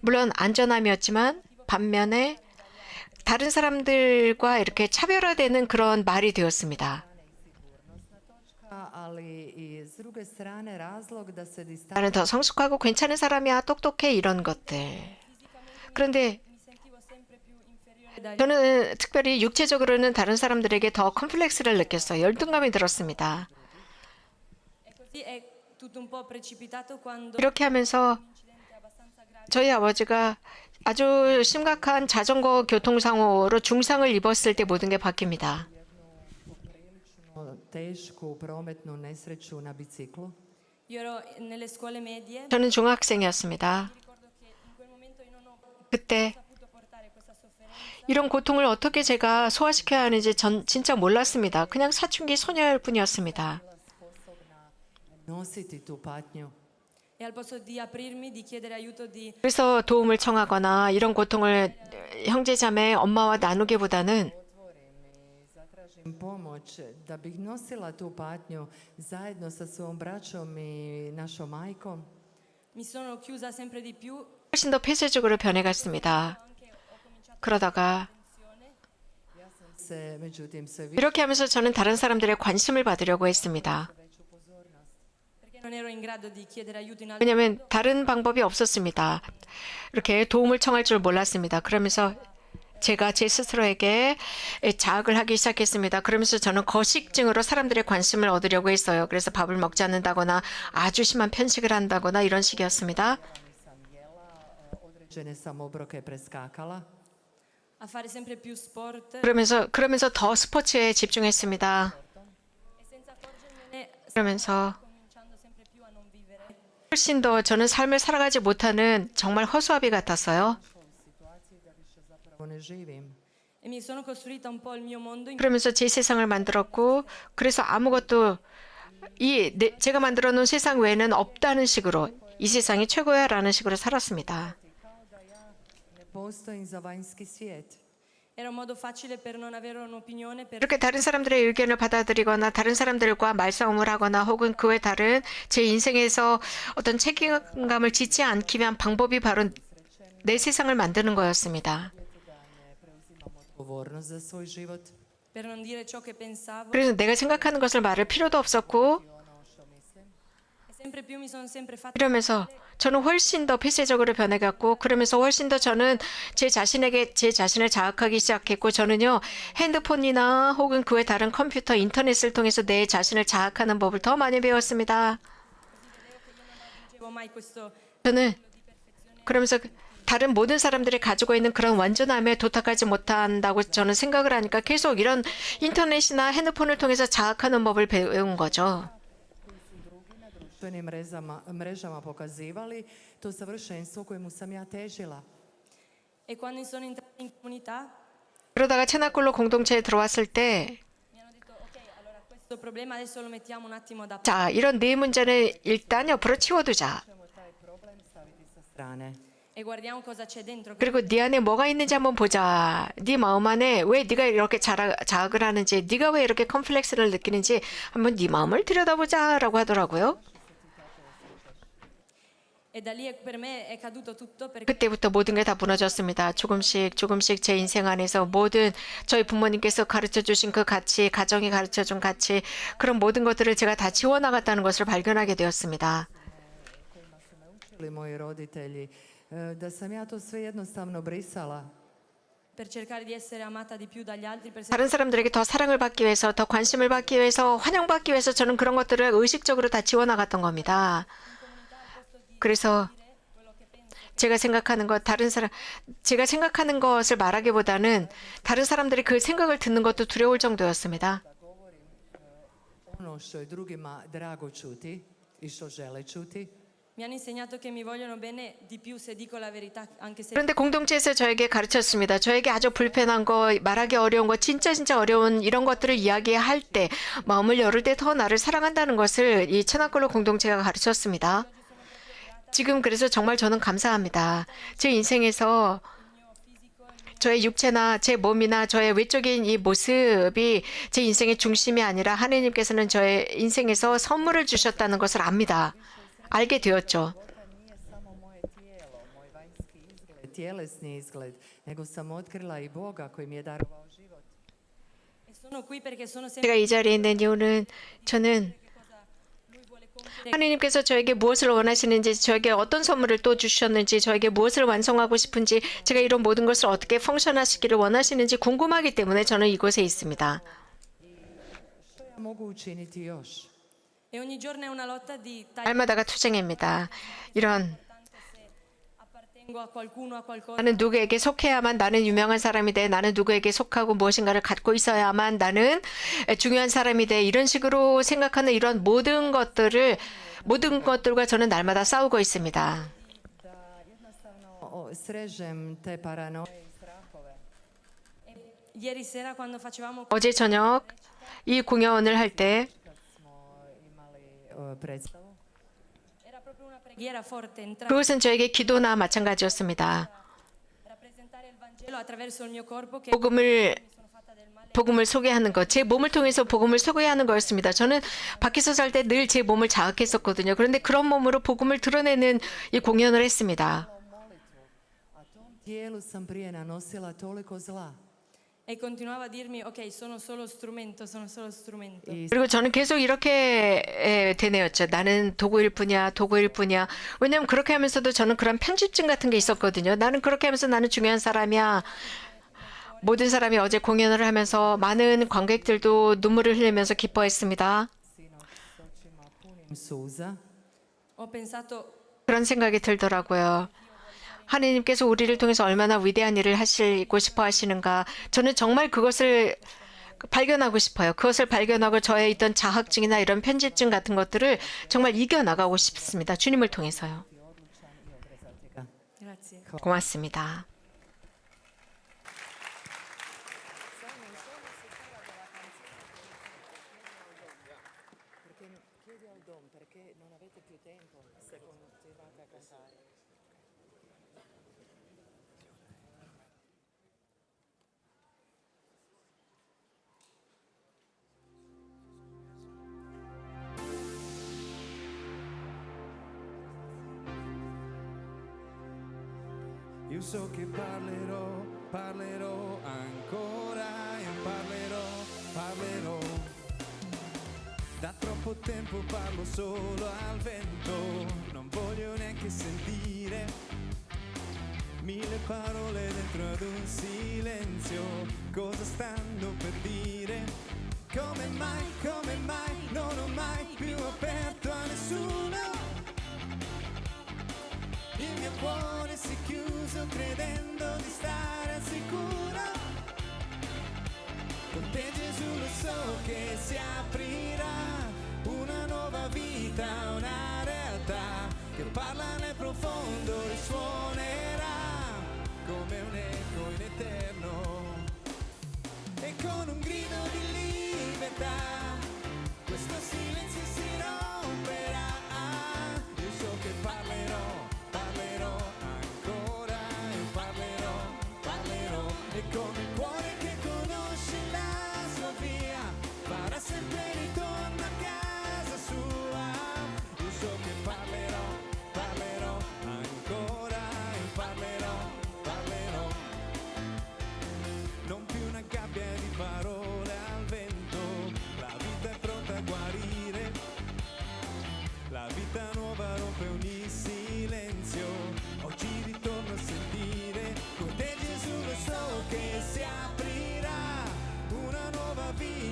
물론 안전함이었지만 반면에 다른 사람들과 이렇게 차별화되는 그런 말이 되었습니다. Ali i s druge strane razlog da se 나는 더 성숙하고 괜찮은 사람이야, 똑똑해 이런 것들. 그런데 sentivo sempre più inferiore dagli 저는 특별히 육체적으로는 다른 사람들에게 더 컴플렉스를 느꼈어요. 열등감이 들었습니다. e così è tutto un po' precipitato quando 이렇게 하면서 저희 아버지가 아주 심각한 자전거 교통사고로 중상을 입었을 때 모든 게 바뀝니다. tešku prometnu nesreću na biciklu. io ero nelle scuole medie. 저는 중학생이었습니다. Ricordo che in quel momento io non ho 그때 saputo portare questa sofferenza. 이런 고통을 어떻게 제가 소화시켜야 하는지 전 진짜 몰랐습니다. 그냥 사춘기 소녀일 뿐이었습니다. Nositi tu patnju. E al posto di aprirmi, di chiedere aiuto, di 그래서 도움을 청하거나 이런 고통을 형제 자매 엄마와 나누기보다는 Zatražim pomoć da bih nosila tu patnju zajedno sa svojom braćom i našom majkom. mi sono chiusa sempre di più. 훨씬 더 폐쇄적으로 변해갔습니다. 그러다가 Se, međutim, sve više 이렇게 하면서 저는 다른 사람들의 관심을 받으려고 했습니다. Perché non ero in grado di chiedere aiuto in altri. 왜냐하면 다른 방법이 없었습니다. 이렇게 도움을 청할 줄 몰랐습니다. 그러면서 제가 제 스스로에게 자학을 하기 시작했습니다. 그러면서 저는 거식증으로 사람들의 관심을 얻으려고 했어요. 그래서 밥을 먹지 않는다거나 아주 심한 편식을 한다거나 이런 식이었습니다. određene sam obroke preskakala. A fare sempre più sport 그러면서 더 스포츠에 집중했습니다. e senza accorgermene 그러면서 cominciando sempre più a non vivere. 훨씬 더 저는 삶을 살아가지 못하는 정말 허수아비 같았어요. Zapravo ne živim. E mi sono costruita un po' il mio mondo in 그러면서 제 세상을 만들었고 그래서 아무것도 제가 만들어 놓은 세상 외에는 없다는 식으로 이 세상이 최고야라는 식으로 살았습니다. Ne postojim za vanjski svijet. era un modo facile per non avere un'opinione, per 이렇게 다른 사람들의 의견을 받아들이거나 다른 사람들과 말싸움을 하거나 혹은 그 외 다른 제 인생에서 어떤 책임감을 짓지 않기 위한 방법이 바로 내 세상을 만드는 거였습니다. Odgovornost za svoj život. per non dire ciò che pensavo. 그래서 내가 생각하는 것을 말할 필요도 없었고 E sempre più mi sono sempre fatta 이러면서 저는 훨씬 더 폐쇄적으로 변해갔고 그러면서 훨씬 더 저는 제 자신을 자학하기 시작했고 저는요 핸드폰이나 혹은 그 외 다른 컴퓨터 인터넷을 통해서 내 자신을 자학하는 법을 더 많이 배웠습니다. dicevo mai questo 저는 그러면서 다른 모든 사람들이 가지고 있는 그런 완전함에 도착하지 못한다고 저는 생각을 하니까 계속 이런 인터넷이나 핸드폰을 통해서 자학하는 법을 배운 거죠. društvenim mrežama pokazivali to savršenstvo kojemu sam ja težila. e quando sono entrata in comunità 그러다가 체나콜로 공동체에 들어왔을 때 mi hanno detto ok, allora questo problema adesso lo mettiamo un attimo da parte 자, 이런 네 문제는 일단 옆으로 치워두자. Sa strane. e guardiamo cosa c'è dentro. 그리고 네 안에 뭐가 있는지 한번 보자. 네 마음 안에 왜 네가 이렇게 자학을 하는지, 네가 왜 이렇게 컴플렉스를 느끼는지 한번 네 마음을 들여다보자라고 하더라고요. E da lì per me è caduto tutto perché 그때부터 모든 게 다 무너졌습니다. 조금씩 조금씩 제 인생 안에서 모든 저희 부모님께서 가르쳐 주신 그 가치, 가정이 가르쳐 준 가치, 그런 모든 것들을 제가 다 지워나갔다는 것을 발견하게 되었습니다. Učili moji roditelji, da sam ja to sve jednostavno brisala. per cercare di essere amata di più dagli altri, per 다른 사람들에게 더 사랑을 받기 위해서, 더 관심을 받기 위해서, 환영받기 위해서 저는 그런 것들을 의식적으로 다 지워나갔던 겁니다. 그래서 제가 생각하는 것을 말하기보다는 다른 사람들이 그 생각을 듣는 것도 두려울 정도였습니다. Ono što je drugima drago čuti i što žele čuti. mi hanno insegnato che mi vogliono bene di più se dico la verità, anche se 그런데 공동체에서 저에게 가르쳤습니다. 저에게 아주 불편한 거, 말하기 어려운 거, 진짜 어려운 이런 것들을 이야기할 때, 마음을 열을 때 더 나를 사랑한다는 것을 이 천하골로 공동체가 가르쳤습니다. 지금 그래서 정말 저는 감사합니다. 제 인생에서 저의 육체나 제 몸이나 저의 외적인 이 모습이 제 인생의 중심이 아니라 하나님께서는 저의 인생에서 선물을 주셨다는 것을 압니다. 알게 되었죠. Nije samo moje tijelo, moj vanjski izgled, tjelesni izgled, nego sam otkrila i Boga koji mi je darovao život. e sono qui perché sono sempre 제가 이 자리에 있는 이유는 저는 하나님께서 저에게 무엇을 원하시는지, 저에게 어떤 선물을 또 주셨는지, 저에게 무엇을 완성하고 싶은지, 제가 이런 모든 것을 어떻게 펑션하시기를 원하시는지 궁금하기 때문에 저는 이곳에 있습니다. Što ja mogu učiniti još? e ogni giorno è una lotta di 날마다가 투쟁입니다. 이런 appartengo a qualcuno, a qualcosa. 나는 누구에게 속해야만 나는 유명한 사람이 돼, 나는 누구에게 속하고 무엇인가를 갖고 있어야만 나는 중요한 사람이 돼, 이런 식으로 생각하는 이런 모든 것들과 저는 날마다 싸우고 있습니다. Da jednostavno srežem te paranoje i strahove. Ieri sera quando facevamo 어제 저녁 이 공연을 할 때 Smo imali predstavu. era proprio una preghiera forte entrare 그것은 저에게 기도나 마찬가지였습니다. rappresentare il Vangelo attraverso il mio corpo che 복음을 소개하는 것, 제 몸을 통해서 복음을 소개하는 거였습니다. 저는 밖에서 살 때 늘 제 몸을 자학했었거든요. 그런데 그런 몸으로 복음을 드러내는 이 공연을 했습니다. A tom tijelu sam prije nanosila toliko zla. e continuava a dirmi ok, sono solo strumento. I 그리고 저는 계속 이렇게 되뇌었죠. 나는 도구일 뿐이야. 왜냐하면 그렇게 하면서도 저는 그런 편집증 같은 게 있었거든요. 나는 그렇게 하면서 나는 중요한 사람이야. 모든 사람이 어제 공연을 하면서 많은 관객들도 눈물을 흘리면서 기뻐했습니다. s očima punim suza. ho pensato 그런 생각이 들더라고요. 하나님께서 우리를 통해서 얼마나 위대한 일을 하시고 싶어 하시는가. 저는 정말 그것을 발견하고 싶어요. 그것을 발견하고 저의 있던 자학증이나 이런 편집증 같은 것들을 정말 이겨나가고 싶습니다. 주님을 통해서요. grazie. 고맙습니다. Chiedi al Dom perché non avete più tempo se continuate a cantare. Io so che parlerò ancora e parlerò. Da troppo tempo parlo solo al vento, non voglio neanche sentire mille parole dentro ad un silenzio. Cosa stanno per dire? Come mai non ho mai più aperto a nessuno? Il mio cuore si è chiuso credendo di stare al sicuro. Con te Gesù lo so che si aprirà una nuova vita, una realtà che parla nel profondo, risuonerà come un eco in eterno. E con un grido di libertà questo silenzio si romperà. Io so che parlerò ancora e parlerò. E come il cuore che conosce la sua via farà sempre ritorno a casa sua. Io so che parlerò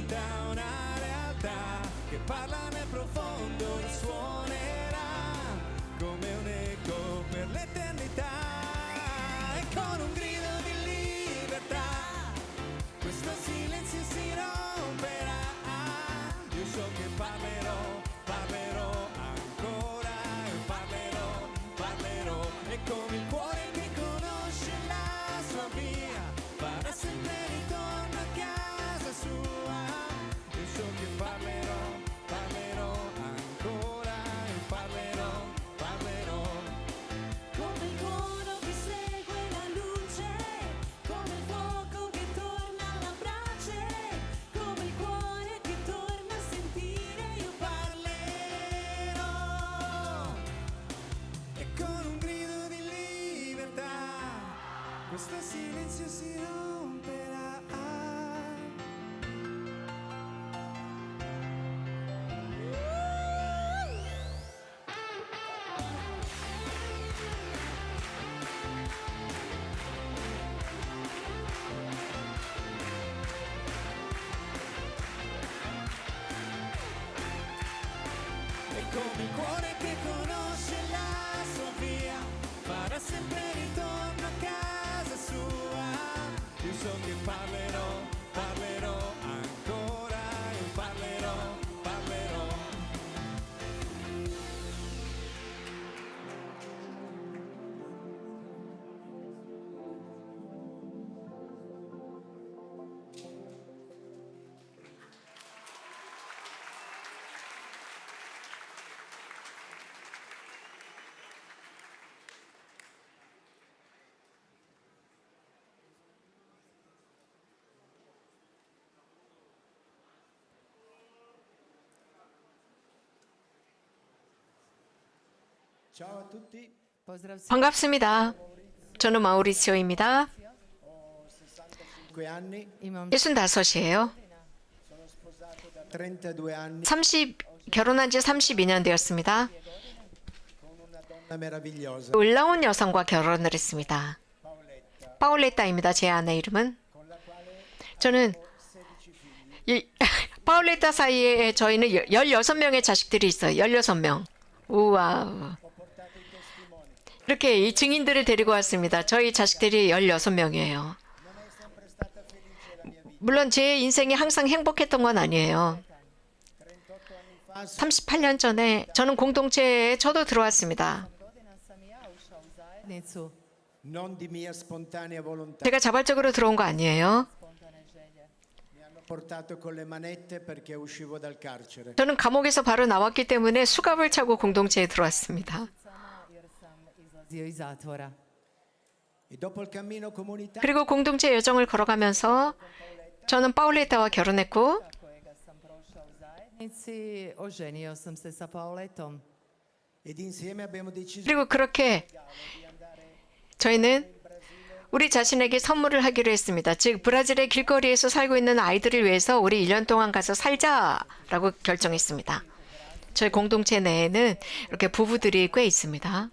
racconta una realtà che parla nel profondo e suonerà come un eco per l'eternità. E con un grido di libertà questo silenzio si romperà. Io so che parlerò, parlerò ancora e parlerò e con il cuore che conosce la sua via farà sempre ritorno a casa sua. Io so che parlerò, parlerò ancora e parlerò come il tuono che segue la luce, come il fuoco che torna alla brace, come il cuore che torna a sentire. Io parlerò e con un grido di libertà questo silenzio si romperà. E come il cuore che conosce la sua via farà sempre ritorno a casa sua. Io so che parlerò, parlerò ancora e parlerò. Ciao a tutti. Pozdrav svima. 반갑습니다. 저는 마우리치오입니다. 5 anni, Imam 65이에요. 32 anni, 결혼한 지 32년 되었습니다. una meravigliosa. 놀라운 여성과 결혼을 했습니다. 파울레타입니다. 제 아내 이름은. 저는 파울레타 사이에 저희는 16명의 자식들이 있어요. 16명. 우와. 이렇게 이 증인들을 데리고 왔습니다. 저희 자식들이 16명이에요. 물론 제 인생이 항상 행복했던 건 아니에요. 38년 전에 저는 공동체에 저도 들어왔습니다. zajednicu. Non di mia spontanea volontà. 제가 자발적으로 들어온 거 아니에요. Mi hanno portato con le manette perché uscivo dal carcere. 저는 감옥에서 바로 나왔기 때문에 수갑을 차고 공동체에 들어왔습니다. Jer sam izlazio iz zatvora. E dopo il cammino comunitario 그리고 공동체 여정을 걸어가면서 저는 파울레타와 결혼했고 Kojega sam prošao u zajednici, oženio sam se sa Pauletom. ed insieme abbiamo deciso 그리고 그렇게 저희는 우리 자신에게 선물을 하기로 했습니다. 즉 브라질의 길거리에서 살고 있는 아이들을 위해서 우리 1년 동안 가서 살자라고 결정했습니다. 저희 공동체 내에는 이렇게 부부들이 꽤 있습니다. Na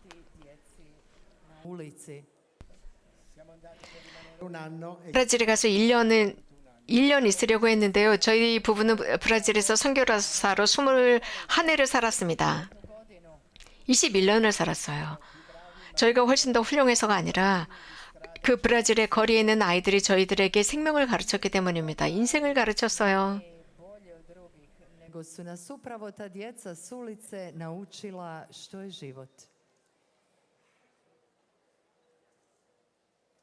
ulici. un anno e 브라질에 가서 1년 있으려고 했는데요. 저희 부부는 브라질에서 선교사로 21해를 살았습니다. 21년을 살았어요. 저희가 훨씬 더 훌륭해서가 아니라 그 브라질의 거리에 있는 아이들이 저희들에게 생명을 가르쳤기 때문입니다. 인생을 가르쳤어요. Bolje od drugih, nego su nas upravo ta djeca s ulice naučila što je život.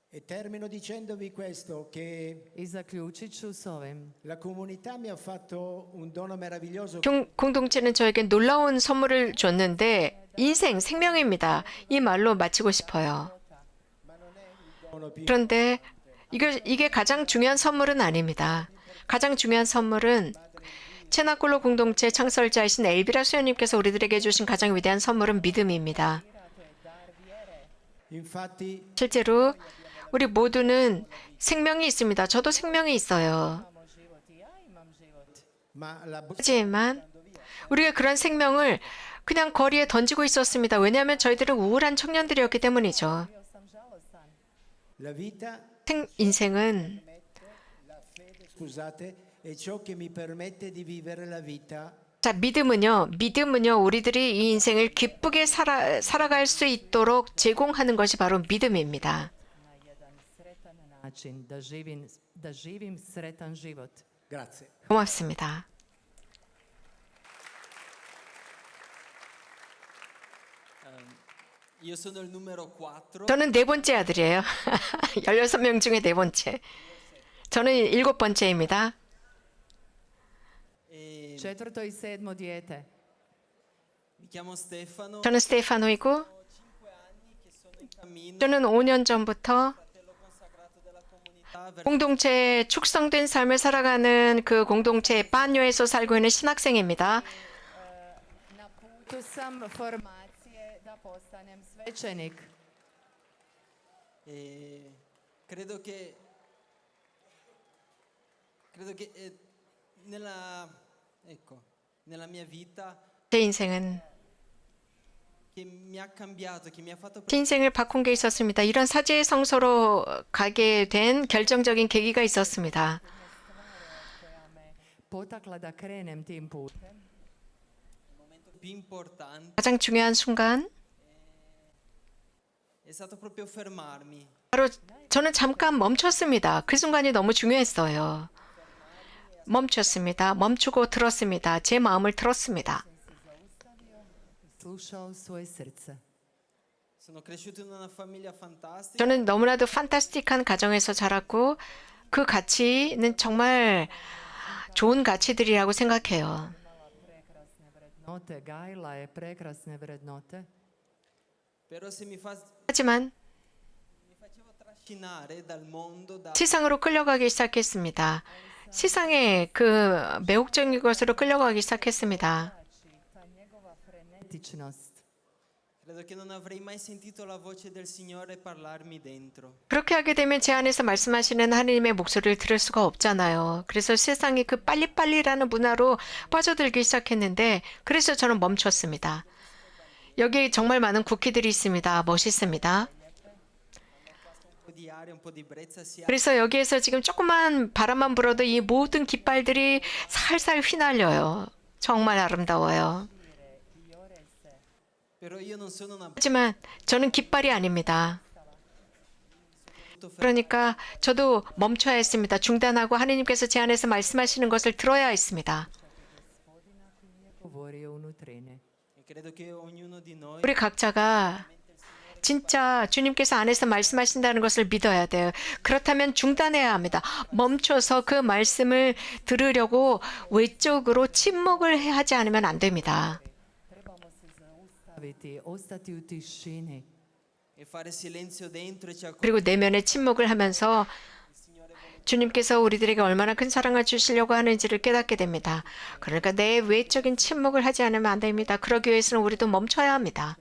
e termino dicendovi questo che I zaključit ću s ovim. la comunità mi ha fatto un dono meraviglioso 공동체는 저에게 놀라운 선물을 줬는데 인생, 생명입니다. 이 말로 마치고 싶어요. dono più 그런데 이게 가장 중요한 선물은 아닙니다. 가장 중요한 선물은 체나콜로 공동체 창설자이신 엘비라 수녀님께서 우리들에게 주신 가장 위대한 선물은 믿음입니다. infatti 실제로 우리 모두는 생명이 있습니다. 저도 생명이 있어요. ma la 하지만 우리가 그런 생명을 그냥 거리에 던지고 있었습니다. 왜냐하면 저희들은 우울한 청년들이었기 때문이죠. la vita 인생은 scusate è ciò che mi permette di vivere la vita 자, 믿음은요, 우리들이 이 인생을 기쁘게 살아갈 수 있도록 제공하는 것이 바로 믿음입니다. način da živim sretan život. Grazie. 고맙습니다. Io sono il numero 4. 저는 네 번째 아들이에요. 16명 중에 네 번째. 저는 7번째입니다. Četvrto i sedmo dijete. Mi chiamo Stefano. 저는 스테파노이고 저는 5년 전부터 공동체 축성된 삶을 살아가는 그 공동체 파뇨에서 살고 있는 신학생입니다. Na putu sam formacije da postanem svećenik. Credo che nella mia vita 제 인생은 che mi ha cambiato, che mi ha fatto 제 인생을 바꾼 게 있었습니다. 이런 사제의 성소로 가게 된 결정적인 계기가 있었습니다. Potakla da krenem tim putem. più importante 가장 중요한 순간 è stato proprio fermarmi. 바로 저는 잠깐 멈췄습니다. 그 순간이 너무 중요했어요. 멈췄습니다. 멈추고 들었습니다. 제 마음을 들었습니다. Slušao svoje srce. Sono cresciuto in una famiglia fantastica. 저는 너무나도 판타스틱한 가정에서 자랐고 그 가치는 정말 좋은 가치들이라고 생각해요. Vrednote, gajila je prekrasne vrednote. Però se mi 하지만 facevo trascinare dal mondo, da 세상으로 끌려가기 시작했습니다. 세상의 그 매혹적인 것으로 끌려가기 시작했습니다. Ta njegova frenetičnost. credo che non avrei mai sentito la voce del Signore parlarmi dentro. 그렇게 하게 되면 제 안에서 말씀하시는 하나님의 목소리를 들을 수가 없잖아요. 그래서 세상이 그 빨리빨리라는 문화로 빠져들기 시작했는데 그래서 저는 멈췄습니다. 여기 정말 많은 쿠키들이 있습니다. 멋있습니다. Un po' di aria, un po' di brezza si 그래서 여기에서 지금 조그만 바람만 불어도 이 모든 깃발들이 살살 휘날려요. 정말 아름다워요. Però io non sono una 하지만 저는 깃발이 아닙니다. 그러니까 저도 멈춰야 했습니다. 중단하고 하나님께서 제 안에서 말씀하시는 것을 들어야 했습니다. Govori o unutrine. e credo che ognuno di noi 우리 각자가 진짜 주님께서 안에서 말씀하신다는 것을 믿어야 돼요. 그렇다면 중단해야 합니다. 멈춰서 그 말씀을 들으려고 외적으로 침묵을 하지 않으면 안 됩니다. Ostati u tišini. e fare silenzio dentro e ci 그리고 내면의 침묵을 하면서 주님께서 우리들에게 얼마나 큰 사랑을 주시려고 하는지를 깨닫게 됩니다. 그러니까 내 외적인 침묵을 하지 않으면 안 됩니다. 그러기 위해서는 우리도 멈춰야 합니다.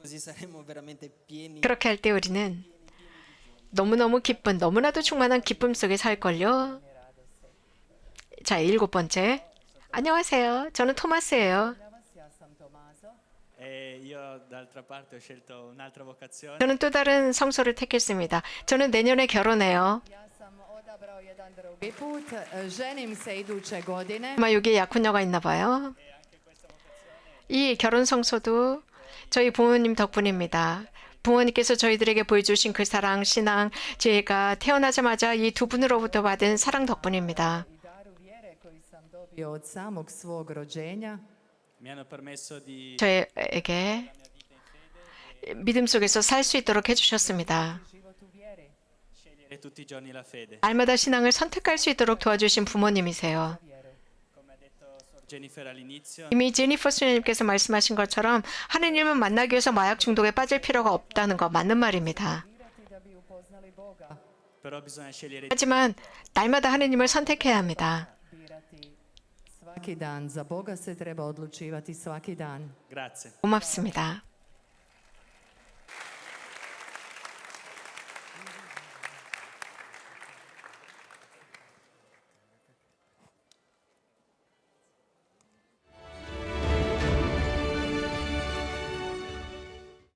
così saremo veramente pieni. 그렇게 할 때 우리는 너무너무 기쁜, 너무나도 충만한 기쁨 속에 살걸요. 자, 7번째. 안녕하세요. 저는 토마스예요. Io d'altra parte ho scelto un'altra vocazione. 저는 또 다른 성소를 택했습니다. 저는 내년에 결혼해요. Ja sam odabrao jedan drugi put. Ženim se iduće godine. 아마 여기에 약혼녀가 있나 봐요. 이 결혼 성소도 저희 부모님 덕분입니다. 부모님께서 저희들에게 보여주신 그 사랑, 신앙, 제가 태어나자마자 이 두 분으로부터 받은 사랑 덕분입니다. I daru vjere koji sam dobio od samog svog rođenja. Mi hanno permesso di 저에게 믿음 속에서 살 수 있도록 해주셨습니다. scegliere tutti i giorni la fede. 날마다 신앙을 선택할 수 있도록 도와주신 부모님이세요. Come ha detto Sor Jennifer all'inizio, 이미 제니퍼 수녀님께서 말씀하신 것처럼 하느님을 만나기 위해서 마약 중독에 빠질 필요가 없다는 거 맞는 말입니다. però bisogna scegliere 하지만 날마다 하느님을 선택해야 합니다. Svaki dan. Za Boga se treba odlučivati svaki dan. Grazie. 고맙습니다.